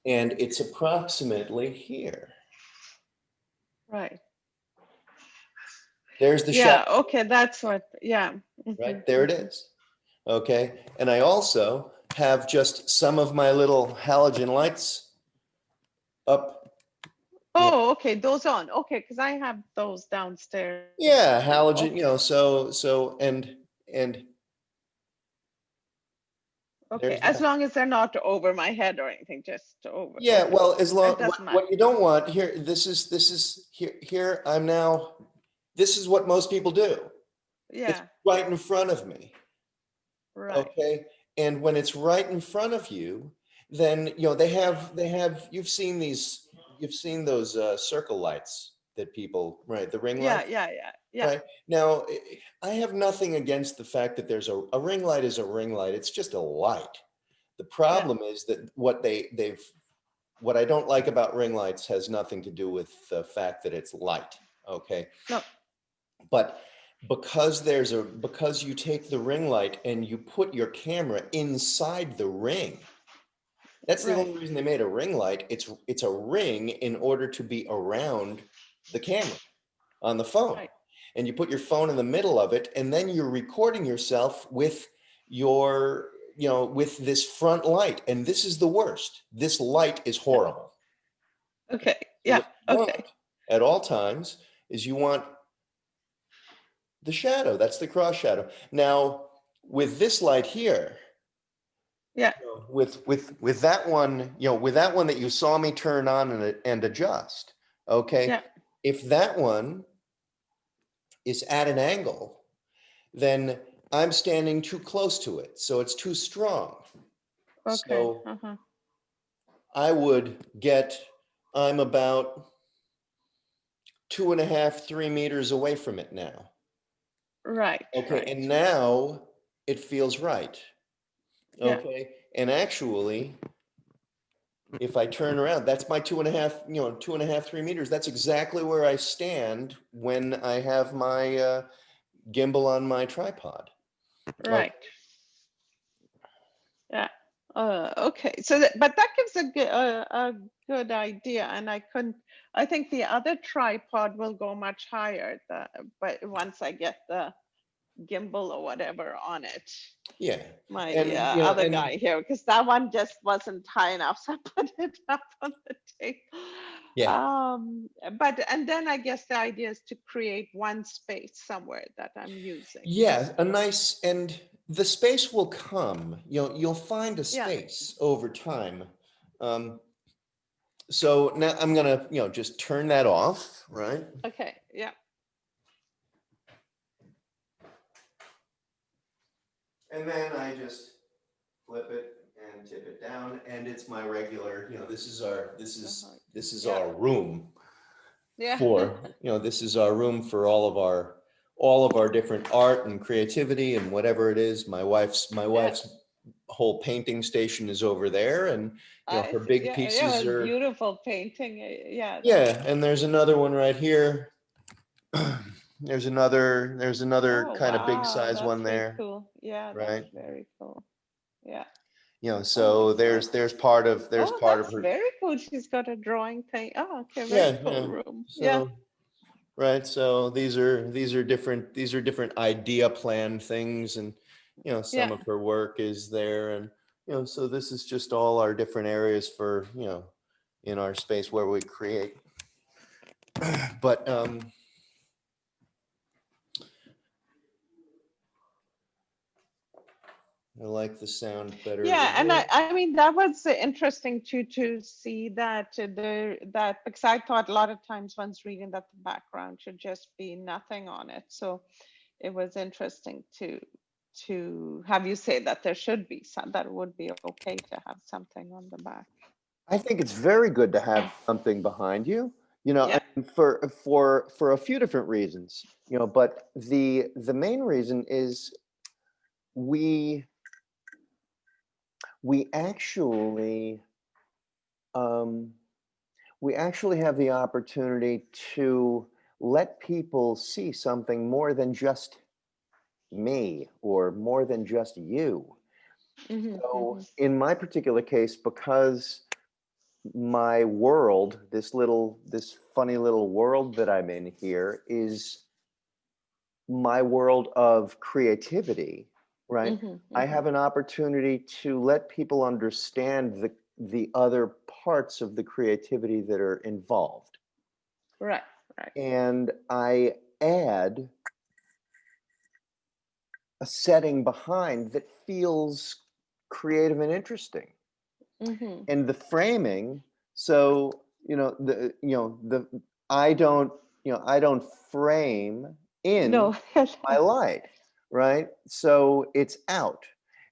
and it's approximately here. Right. There's the shadow, Yeah. Okay. That's what. Yeah. Mm-hmm. right? There it is. Okay. And I also have just some of my little halogen lights up. Oh, okay. Those on. Okay, because I have those downstairs Yeah, too. halogen, Okay. and Okay. there's As that. long as they're not over my head or anything, just over. Yeah, Okay. well, as long It doesn't matter. what you don't want here, this is here I'm now, this is what most people do. It's Yeah. right in front of me. Right. Okay. And when it's right in front of you, then they have you've seen those circle lights that people, right, the ring Yeah. light. Yeah. Yeah. Yeah. Right. Now, I have nothing against the fact that there's a ring light is a ring light. It's just a light. The Yeah. problem is that what I don't like about ring lights has nothing to do with the fact that it's light. Okay. No. But because you take the ring light and you put your camera inside the ring, that's the Right. only reason they made a ring light. It's a ring in order to be around the camera on the phone. Right. And you put your phone in the middle of it, and then you're recording yourself with your, with this front light. And this is the worst. This light is Yeah. horrible. Okay. So Yeah. what you Okay. want at all times is you want the shadow. That's the cross shadow. Now, with this light here, Yeah. with that one, with that one that you saw me turn on and adjust, okay? Yeah. If that one is at an angle, then I'm standing too close to it, so it's too strong. Okay. So Uh-huh. I would get, I'm about 2.5, 3 meters away from it now. Right. Okay, Right. and now it feels right. Yeah. Okay, and actually, if I turn around, that's my 2.5, 3 meters. That's exactly where I stand when I have my gimbal on my tripod. Okay. Right. Yeah. Okay. So, but that gives a good idea, and I think the other tripod will go much higher. But once I get the gimbal or whatever on it, Yeah, my and other guy here, because that one just wasn't high enough, so I put it up on the table. yeah, But and then I guess the idea is to create one space somewhere that I'm using. yeah, a nice, and the space will come. You'll find a Yeah. space over time. Um, so now I'm gonna, just turn that off, right? Okay. Yeah. And then I just flip it and tip it down, and it's my regular, this is Yeah. our room Yeah. for, this is our room for all of our different art and creativity and whatever it is. My wife's whole painting station is over there, and I her see. big Yeah, yeah, pieces it was are, beautiful painting. Yeah, that's yeah, and there's another one right here. There's another oh kind of big wow, size that's one very there, cool. Yeah, that's right? very cool. Yeah. Oh, So there's excellent. there's part of there's Oh, part of that's her. very cool. She's got a drawing thing. Oh, okay, very Yeah, cool yeah. room. Yeah. So right, so these are different idea plan things, and some Yeah. of her work is there, and so this is just all our different areas for in our space where we create. But I like the sound better over Yeah, and here. I mean that was interesting to see that that because I thought a lot of times one's reading that the background should just be nothing on it. So it was interesting to have you say that there should be some, that it would be okay to have something on the back. I think it's very good to have something behind you, Yeah. and for a few different reasons, but the main reason is we we actually um, we actually have the opportunity to let people see something more than just me or more than just you. Hmm, So hmm. in my particular case, because my world, this funny little world that I'm in here, is my world of creativity, right? Hmm, I hmm. have an opportunity to let people understand the other parts of the creativity that are involved. Right, right. And I add a setting behind that feels creative and interesting. Hmm. And the framing, so the I don't frame in No. my light, right? So it's out,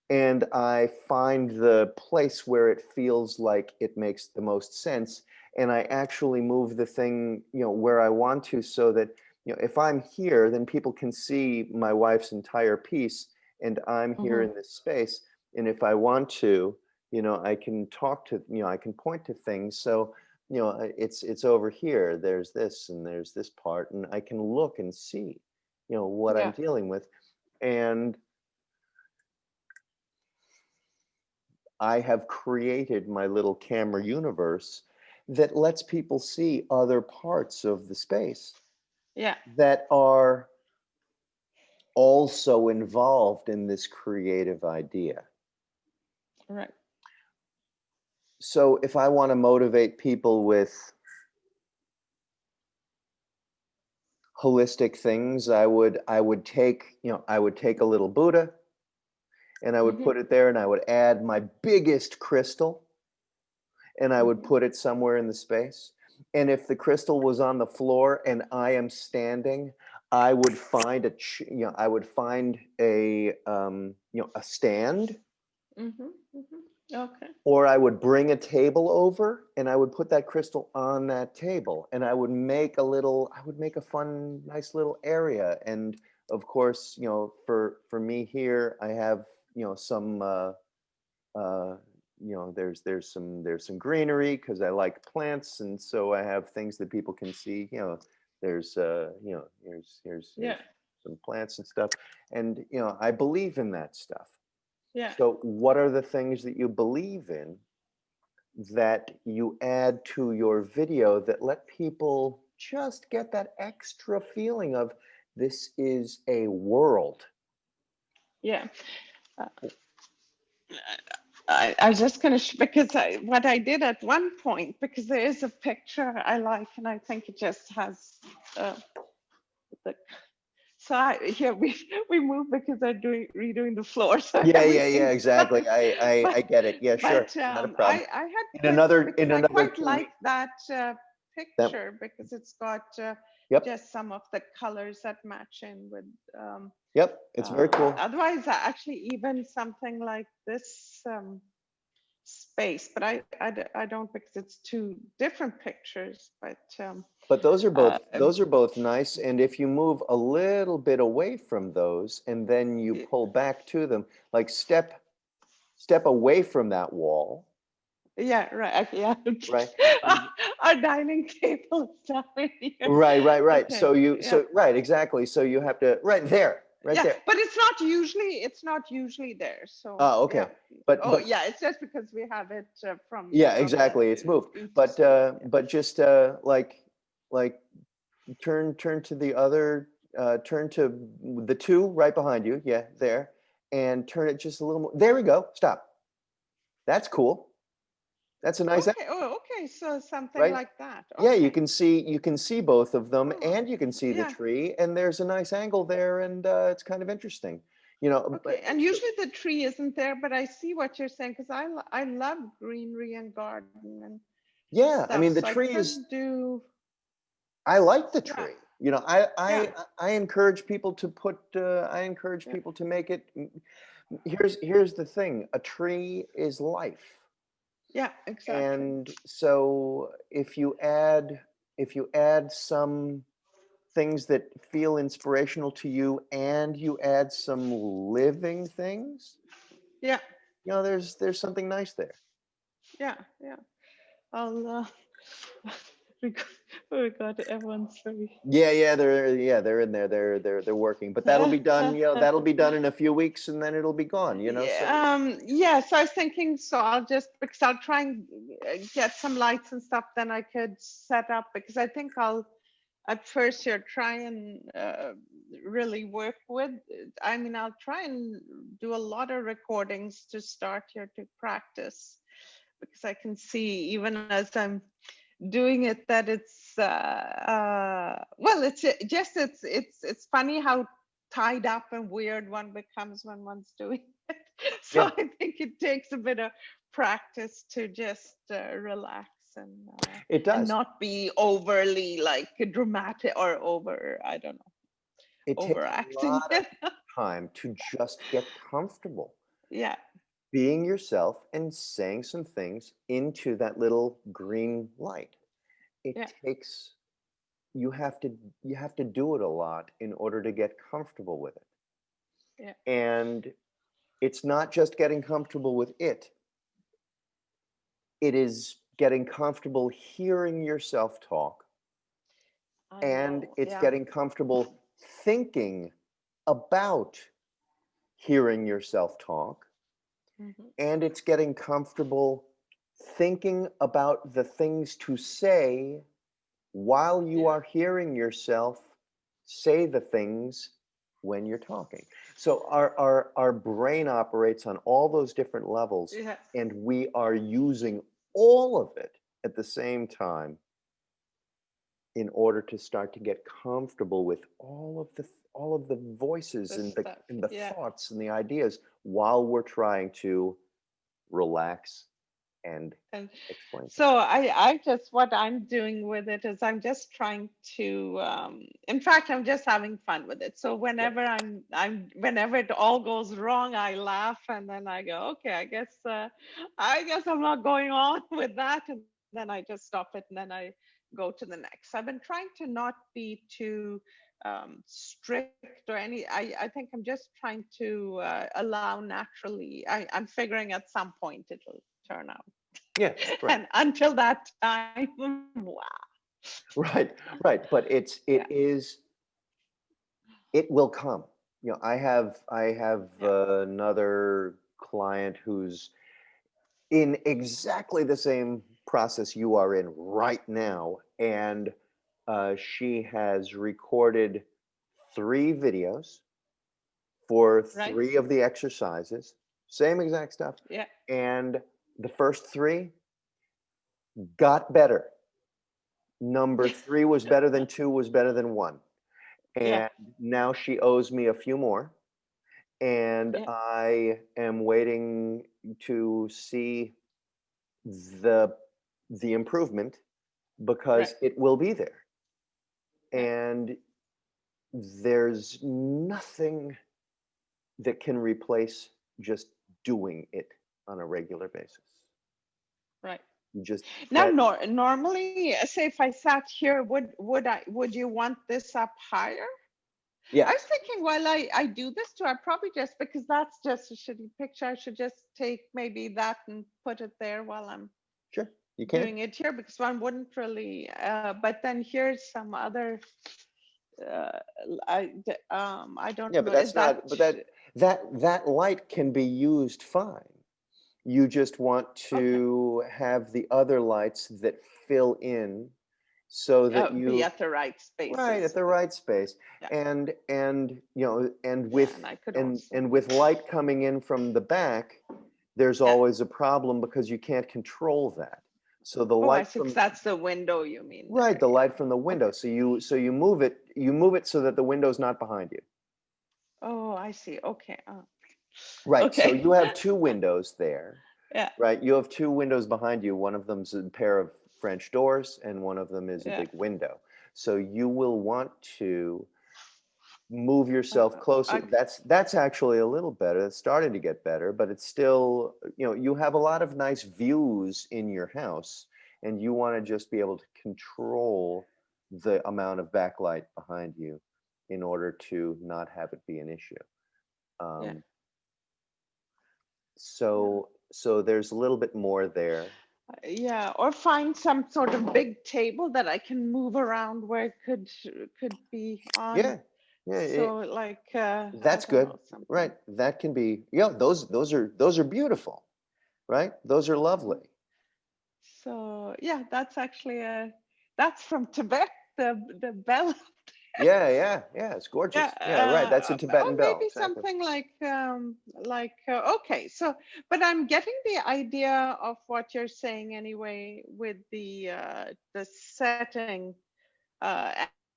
and I find the place where it feels like it makes the most sense, and I actually move the thing where I want to, so that if I'm here, then people can see my wife's entire piece, and I'm here Hmm. in this space. And if I want to, I can talk to, I can point to things. So it's over here, there's this and there's this part, and I can look and see what I'm Yeah. dealing with. And I have created my little camera universe that lets people see other parts of the space Yeah. that are also involved in this creative idea. Right. So if I want to motivate people with holistic things, I would take a little Buddha, and I would Hmm, put it there, and I would add my biggest crystal, and I would hmm. put it somewhere in the space. And if the crystal was on the floor and I am standing, I would find I would find a stand, Hmm, hmm. Okay. or I would bring a table over and I would put that crystal on that table, and I would make a fun, nice little area. And of course, for me here, I have, some, uh, there's some greenery because I like plants. And so I have things that people can see, here's Yeah. some plants and stuff. And, I believe in that stuff. Yeah. So what are the things that you believe in that you add to your video that let people just get that extra feeling of this is a world? Yeah. Uh, I was just going to, because what I did at one point, because there is a picture I like, and I think it just has uh, the. So here we move because they're redoing the floor, so Yeah, yeah, yeah, everything's exactly. I but get it. Yeah, sure. but Not a problem. I had In put, another because in I another quite two like weeks. that picture because it's got Yep. just some of the colors that match in with. Yep. It's very cool. Otherwise, actually, even something like this space, but I don't because it's two different pictures. But those are both nice. And if you move a little bit away from those and then you pull back to them, like step away from that wall. Yeah, right. Yeah. Right. Our dining table is down here. Right. Okay, So yeah. right, exactly. So you have to, right there. But it's not usually there. So Oh, okay. yeah. But Yeah, it's just because we have it from yeah, the exactly. It's moved. eat But space, yeah. but just like turn to the other, turn to the two right behind you. Yeah, there. And turn it just a little more. There we go. Stop. That's cool. That's a nice, Okay. Oh, okay. So something right? like that. Yeah, Okay. you can see both of them, Oh, and you can see the yeah. tree, and there's a nice angle there, and it's kind of interesting, you know. Okay. And usually the tree isn't there, but I see what you're saying because I love greenery and garden and Yeah, I stuff. mean the So I tree could is. do. I like the Yeah. tree. You know, I Yeah. I I encourage people to put. I encourage Yeah. people to make it. Here's the thing: a tree is life. Yeah. Exactly. And so if you add some things that feel inspirational to you and you add some living things, Yeah. you know, there's something nice there. Yeah. Yeah. I'll. we got, we got everyone's very. They're in there. They're working. But that'll be done, you know, that'll be done in a few weeks and then it'll be gone, you know. So Yeah, so I was thinking, so I'll just because I'll try and get some lights and stuff, then I could set up because I think I'll at first here try and really work with. I mean, I'll try and do a lot of recordings to start here to practice because I can see even as I'm doing it that it's well it's just it's funny how tied up and weird one becomes when one's doing it. So yeah, I think it takes a bit of practice to just relax it and does. not be overly like dramatic or over, I don't know, It takes a overacting. lot of time to just get comfortable Yeah, being yourself and saying some things into that little green light. It yeah, takes you have to do it a lot in order to get comfortable with it. yeah. And it's not just getting comfortable with it. It is getting comfortable hearing yourself talk, I and know. it's Yeah. getting comfortable thinking about hearing yourself talk, Hmm. and it's getting comfortable thinking about the things to say while you Yeah. are hearing yourself say the things when you're talking. So our brain operates on all those different levels, Yeah. and we are using all of it at the same time in order to start to get comfortable with all of the voices The and stuff. the Yeah. thoughts and the ideas while we're trying to relax and And explain things. so I just, what I'm doing with it is I'm just trying to, in fact, I'm just having fun with it. So Yep. whenever whenever it all goes wrong, I laugh and then I go, okay, I guess I'm not going on with that. And then I just stop it and then I go to the next. I've been trying to not be too strict or any, I think I'm just trying to allow naturally. I'm figuring at some point it'll turn out. Yeah, right. And until that time, wow. Right, right. But Yeah, it will come. You know, I have yeah, another client who's in exactly the same process you are in right now, and she has recorded 3 videos for right. 3 of the exercises, same exact stuff, Yeah, and the first 3 got better. Number 3 was better than 2, was better than 1. yeah, And now she owes me a few more, and yeah, I am waiting to see the the improvement, because Right. it will be there. And there's nothing that can replace just doing it on a regular basis. Right. Just Now, press. normally, say if I sat here, would you want this up higher? Yeah, I was thinking while I do this too, I probably just, because that's just a shitty picture, I should just take maybe that and put it there while I'm sure, you can. doing it here, because one wouldn't really, but then here's some other, uh, I don't Yeah, but know, is that's that, not, but that light can be used fine. You just want okay, to have the other lights that fill in so that be you at the right right spaces. at the right space. Yeah, And and yeah, and I could also, and with light coming in from the back, there's yeah. always a problem because you can't control that. So the Oh, I light see, 'cause from that's the window you mean right, there, the yeah. light from the window. Okay. So you move it so that the window's not behind you. Oh, I see. Okay. Right. So Okay. you have two windows there. Yeah. Right. You have two windows behind you. One of them's a pair of French doors, and one of them is a Yeah. big window. So you will want to move yourself closer. I, That's actually a little better. It's starting to get better, but it's still, you have a lot of nice views in your house, and you want to just be able to control the amount of backlight behind you in order to not have it be an issue. yeah. Um, Yeah. so there's a little bit more there. Yeah. Or find some sort of big table that I can move around where it could be on. Yeah, yeah, So like I that's don't good. know, something. Right. That can be, yeah, those are beautiful, right? Those are Mhm. lovely. So yeah, that's actually that's from Tibet, the bell. Yeah, yeah, yeah. It's Yeah, gorgeous. Yeah, right. That's a or Tibetan bell. maybe Exactly. something like okay. So, but I'm getting the idea of what you're saying anyway with the setting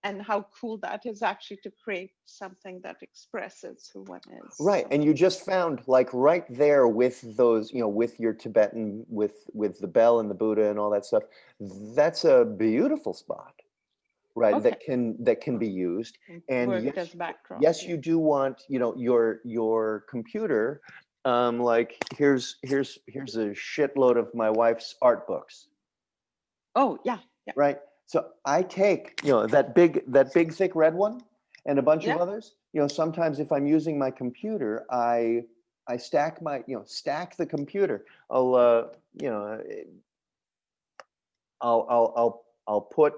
and how cool that is actually to create something that expresses who one is. Right. So And you just found like right there with those, with your Tibetan, with the bell and the Buddha and all that stuff. That's a beautiful spot, right? okay, That can be used. And worked as backdrop. yes, Yeah. you do want, your computer. Like here's a shitload of my wife's art books, Oh yeah, yeah, right? So I take, that big thick red one and a bunch of yeah. others. Sometimes if I'm using my computer, I stack the computer. You know, I'll put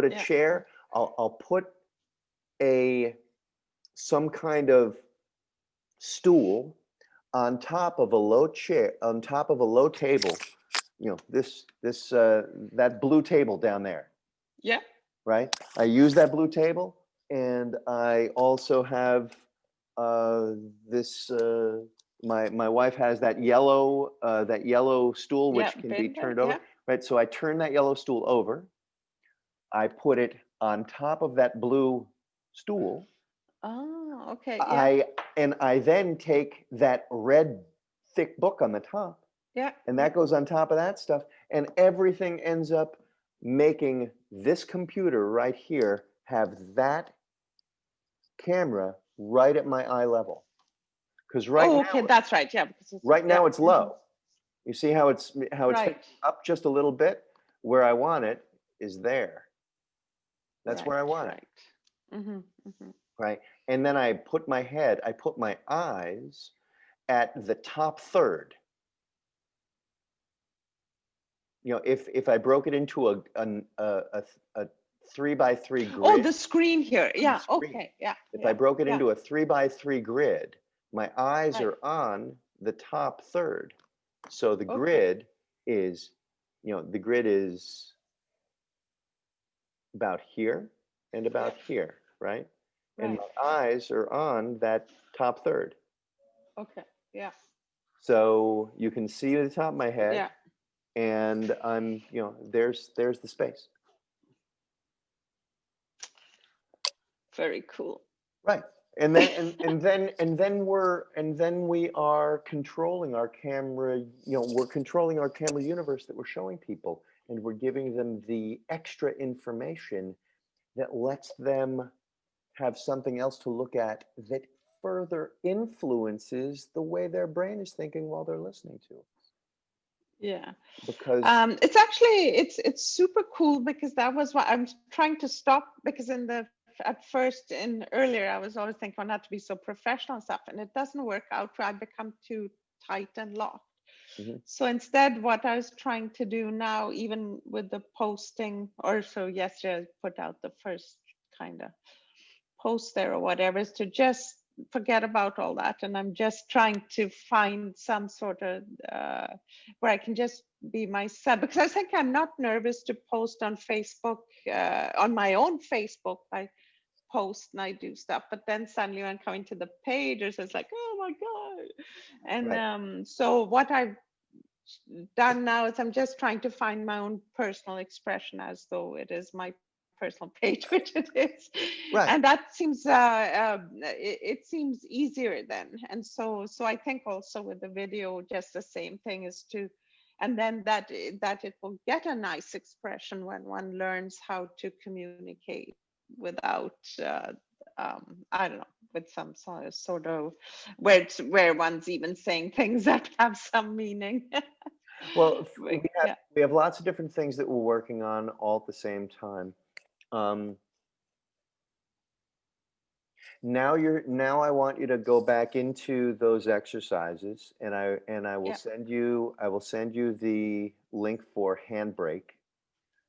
a Yeah. chair. I'll put a some kind of stool on top of a low chair, on top of a low table. This that blue table down there, Yeah. right? I use that blue table, and I also have uh, this. My wife has that yellow stool Yeah. which can be Been there. turned over, Yeah. right? So I turn that yellow stool over. I put it on top of that blue stool. Oh, okay. Yeah. I then take that red thick book on the top, Yeah. and Yeah. that goes on top of that stuff, and everything ends up making this computer right here have that camera right at my eye level. Because right Oh, now, okay. That's right. Yeah. Because it's right yeah. now it's low. You see how it's Right. facing up just a little bit? Where I want it is there. That's Right. where I want it, Right. Mm-hmm. Mm-hmm. right? And then I put my eyes at the top third. If I broke it into a 3 by 3 Oh, grid the screen here. on the Yeah. screen, Okay. Yeah. if I Yeah. broke it Yeah. into a 3 by 3 grid, my eyes Right. are on the top third. So the Okay. grid is, about here and Yeah. about here, right? And Right. my Right. eyes are on that top third. Okay. Yeah. So you can see the top of my head, Yeah. and there's the space. Very cool. Right. And then we are controlling our camera, we're controlling our camera universe that we're showing people. and we're giving them the extra information that lets them have something else to look at that further influences the way their brain is thinking while they're listening to it. Yeah. Because It's actually it's super cool, because that was what I'm trying to stop, because at first in earlier I was always thinking, not to be so professional and stuff, and it doesn't work out. I become too tight and locked. Mhm. So instead, what I was trying to do now, even with the posting, or so yesterday I put out the first kind of post there or whatever, is to just forget about all that, and I'm just trying to find some sort of where I can just be myself, because I think I'm not nervous to post on Facebook, on my own Facebook. I post and I do stuff, but then suddenly when coming to the pages, it's like, oh my god. And right. so what I've done now is I'm just trying to find my own personal expression, as though it is my personal page, which it is. Right. And that seems it seems easier then. And so I think also with the video, just the same thing is to, and then that it will get a nice expression when one learns how to communicate without I don't know, with some sort of where one's even saying things that have some meaning. Well, Yeah. we have lots of different things that we're working on all at the same time. Um, now I want you to go back into those exercises, and I will Yeah. send you the link for Handbrake,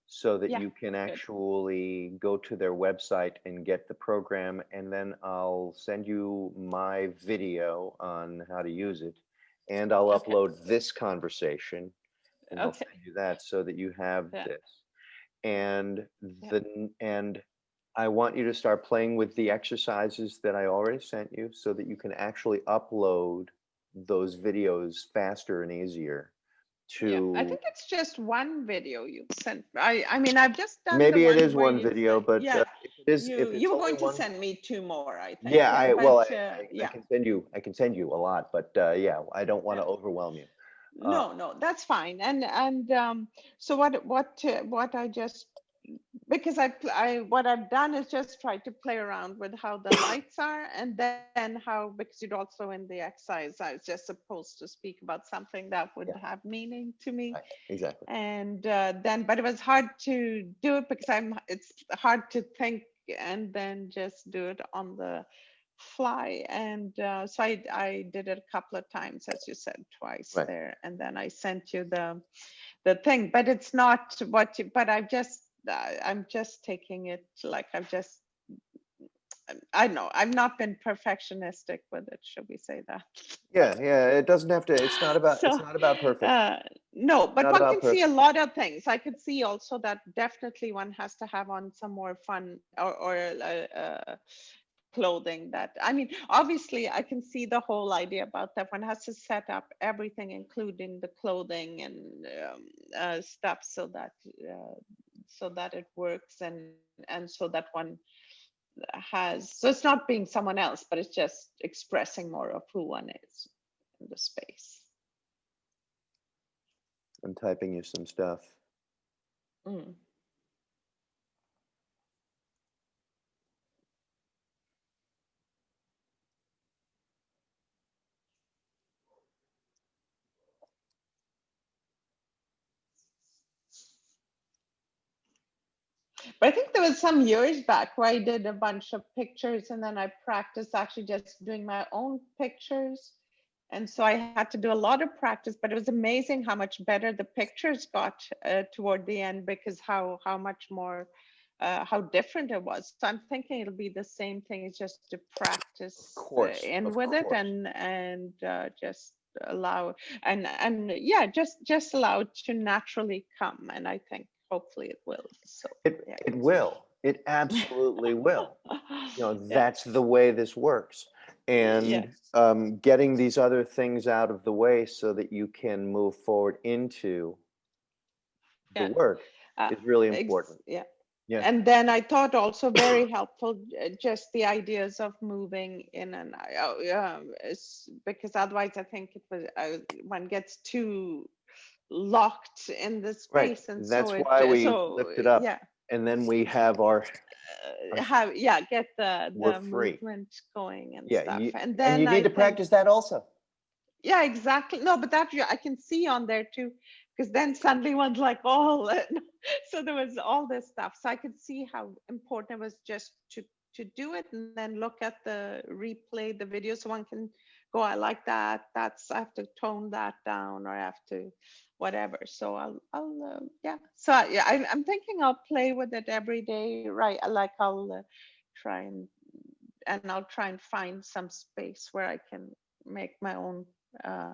so that Yeah. you can Good. actually go to their website and get the program, and then I'll send you my video on how to use it, and I'll Okay. upload this conversation, and I'll Okay. send you that so that you have Yeah. this. And Yeah. and I want you to start playing with the exercises that I already sent you, so that you can actually upload those videos faster and easier Yeah. I to. think it's just one video you sent. I mean, I've just done the Maybe it is one where one you video, but yeah, if it's you were only going to one, send me two more, I think. yeah, Yeah. well, But I yeah. can send you a lot, but yeah, I don't want Yeah. to overwhelm you. Uh, No, that's fine. And so what I just, because what I've done is just try to play around with how the lights are, and then how, because you'd also in the exercise I was just supposed to speak about something that would yeah, have meaning to me. right, exactly. And then, but it was hard to do it, because it's hard to think and then just do it on the fly. And so I did it a couple of times, as you said, twice Right. there, and then I sent you the thing. But it's not what you, but I'm just taking it, like I've just, I know I've not been perfectionistic with it, should we say that? Yeah, yeah. It doesn't have to. It's So not about perfect. uh, no, but Not one about can see a perfect. lot of things. I could see also that definitely one has to have on some more fun or clothing. That, I mean, obviously I can see the whole idea about that one has to set up everything, including the clothing and stuff, so that it works, and so that one has, so it's not being someone else, but it's just expressing more of who one is in the space. I'm typing you some stuff. Mm. But I think there was some years back where I did a bunch of pictures, and then I practiced actually just doing my own pictures. And so I had to do a lot of practice, but it was amazing how much better the pictures got toward the end, because how much more, how different it was. So I'm thinking it'll be the same thing, is just to Of practice course, in of with it, course. and just allow, and yeah, just allow it to naturally come. And I think hopefully it will. So yeah. It will. It absolutely will. Yeah. That's the way this works. Yeah. And getting these other things out of the way so that you can move forward into the Yeah. work Uh, is really important. yeah. Yeah. And then I thought also very helpful, just the ideas of moving in and out, because otherwise I think it was one gets too locked in the Right. space, and That's so it why we so lift it up, yeah, and then we have our have, yeah, get we're the free. movement going and Yeah, stuff, and and then you need I to think, practice that also. yeah, exactly. No, but that I can see on there too, because then suddenly one's like, oh, so there was all this stuff. So I could see how important it was just to do it, and then look at the replay, the video, so one can go, I like that. That's, I have to tone that down, or I have to whatever. So I'll yeah. So yeah, I'm thinking I'll play with it every day, right? Like I'll try and I'll try and find some space where I can make my own uh,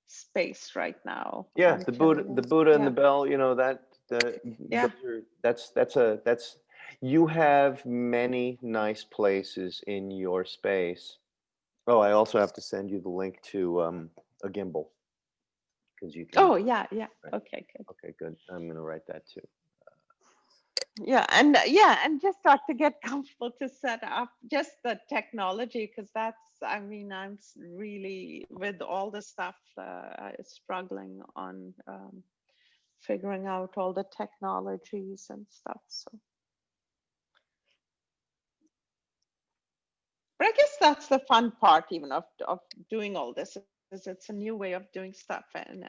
space right now Yeah, the until Buddha and yeah, the bell, you know, that yeah. those are that's you have many nice places in your space. Oh, I also have to send you the link to a gimbal because you can. Oh yeah, yeah. Right. Okay, good. Okay, good. I'm gonna write that too. Yeah, and just start to get comfortable to set up just the technology, because that's, I mean, really with all the stuff struggling on figuring out all the technologies and stuff. So, but I guess that's the fun part, even of doing all this, is it's a new way of doing stuff, and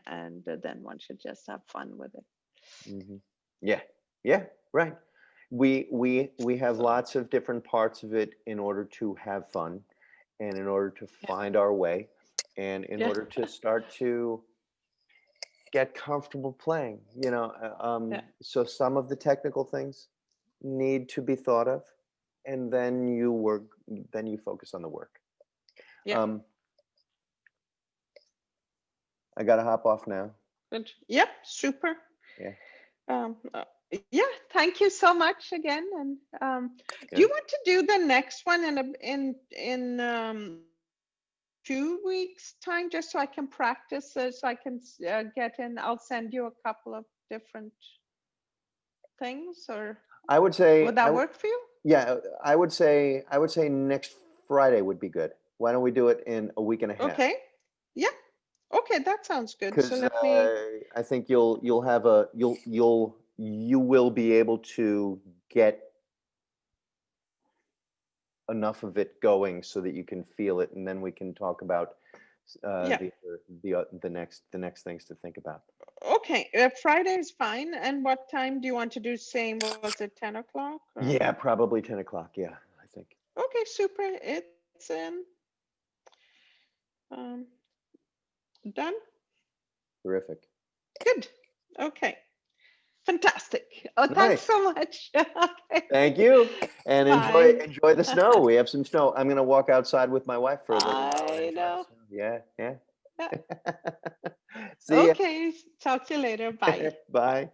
then one should just have fun with it. Hmm. Yeah, yeah, right. We have So lots of different parts of it in order to have fun, and in order to yeah, find our way, and in yeah, order to start to get comfortable playing. You know, yeah, so some of the technical things need to be thought of, and then you work, then you focus on the work. yeah. Um, I gotta hop off now. Good. Yep, super. Yeah, Um, uh, yeah, thank you so much again. And do yeah. you want to do the next one in 2 weeks time, just so I can practice, so I can get in? I'll send you a couple of different things, or I would say, would that work for you? yeah, I would say next Friday would be good. Why don't we do it in a week and a half? Okay. Yeah. Okay, that sounds good. So Because let me. I think you'll have a you will be able to get enough of it going so that you can feel it, and then we can talk about Yeah. the next things to think about. Okay. Friday is fine. And what time do you want to do? Same, was it 10 o'clock? Or? Yeah, probably 10 o'clock. Yeah, I think. Okay, super. It's in. Um, done. Terrific. Good. Okay. Fantastic. Oh, thanks Nice. so much. Okay. Thank you, and Bye. enjoy the snow. We have some snow. I'm gonna walk outside with my wife for a little while and I enjoy the know. snow. Yeah, Yeah. yeah. See ya. Okay. Talk to you later. Bye. Bye.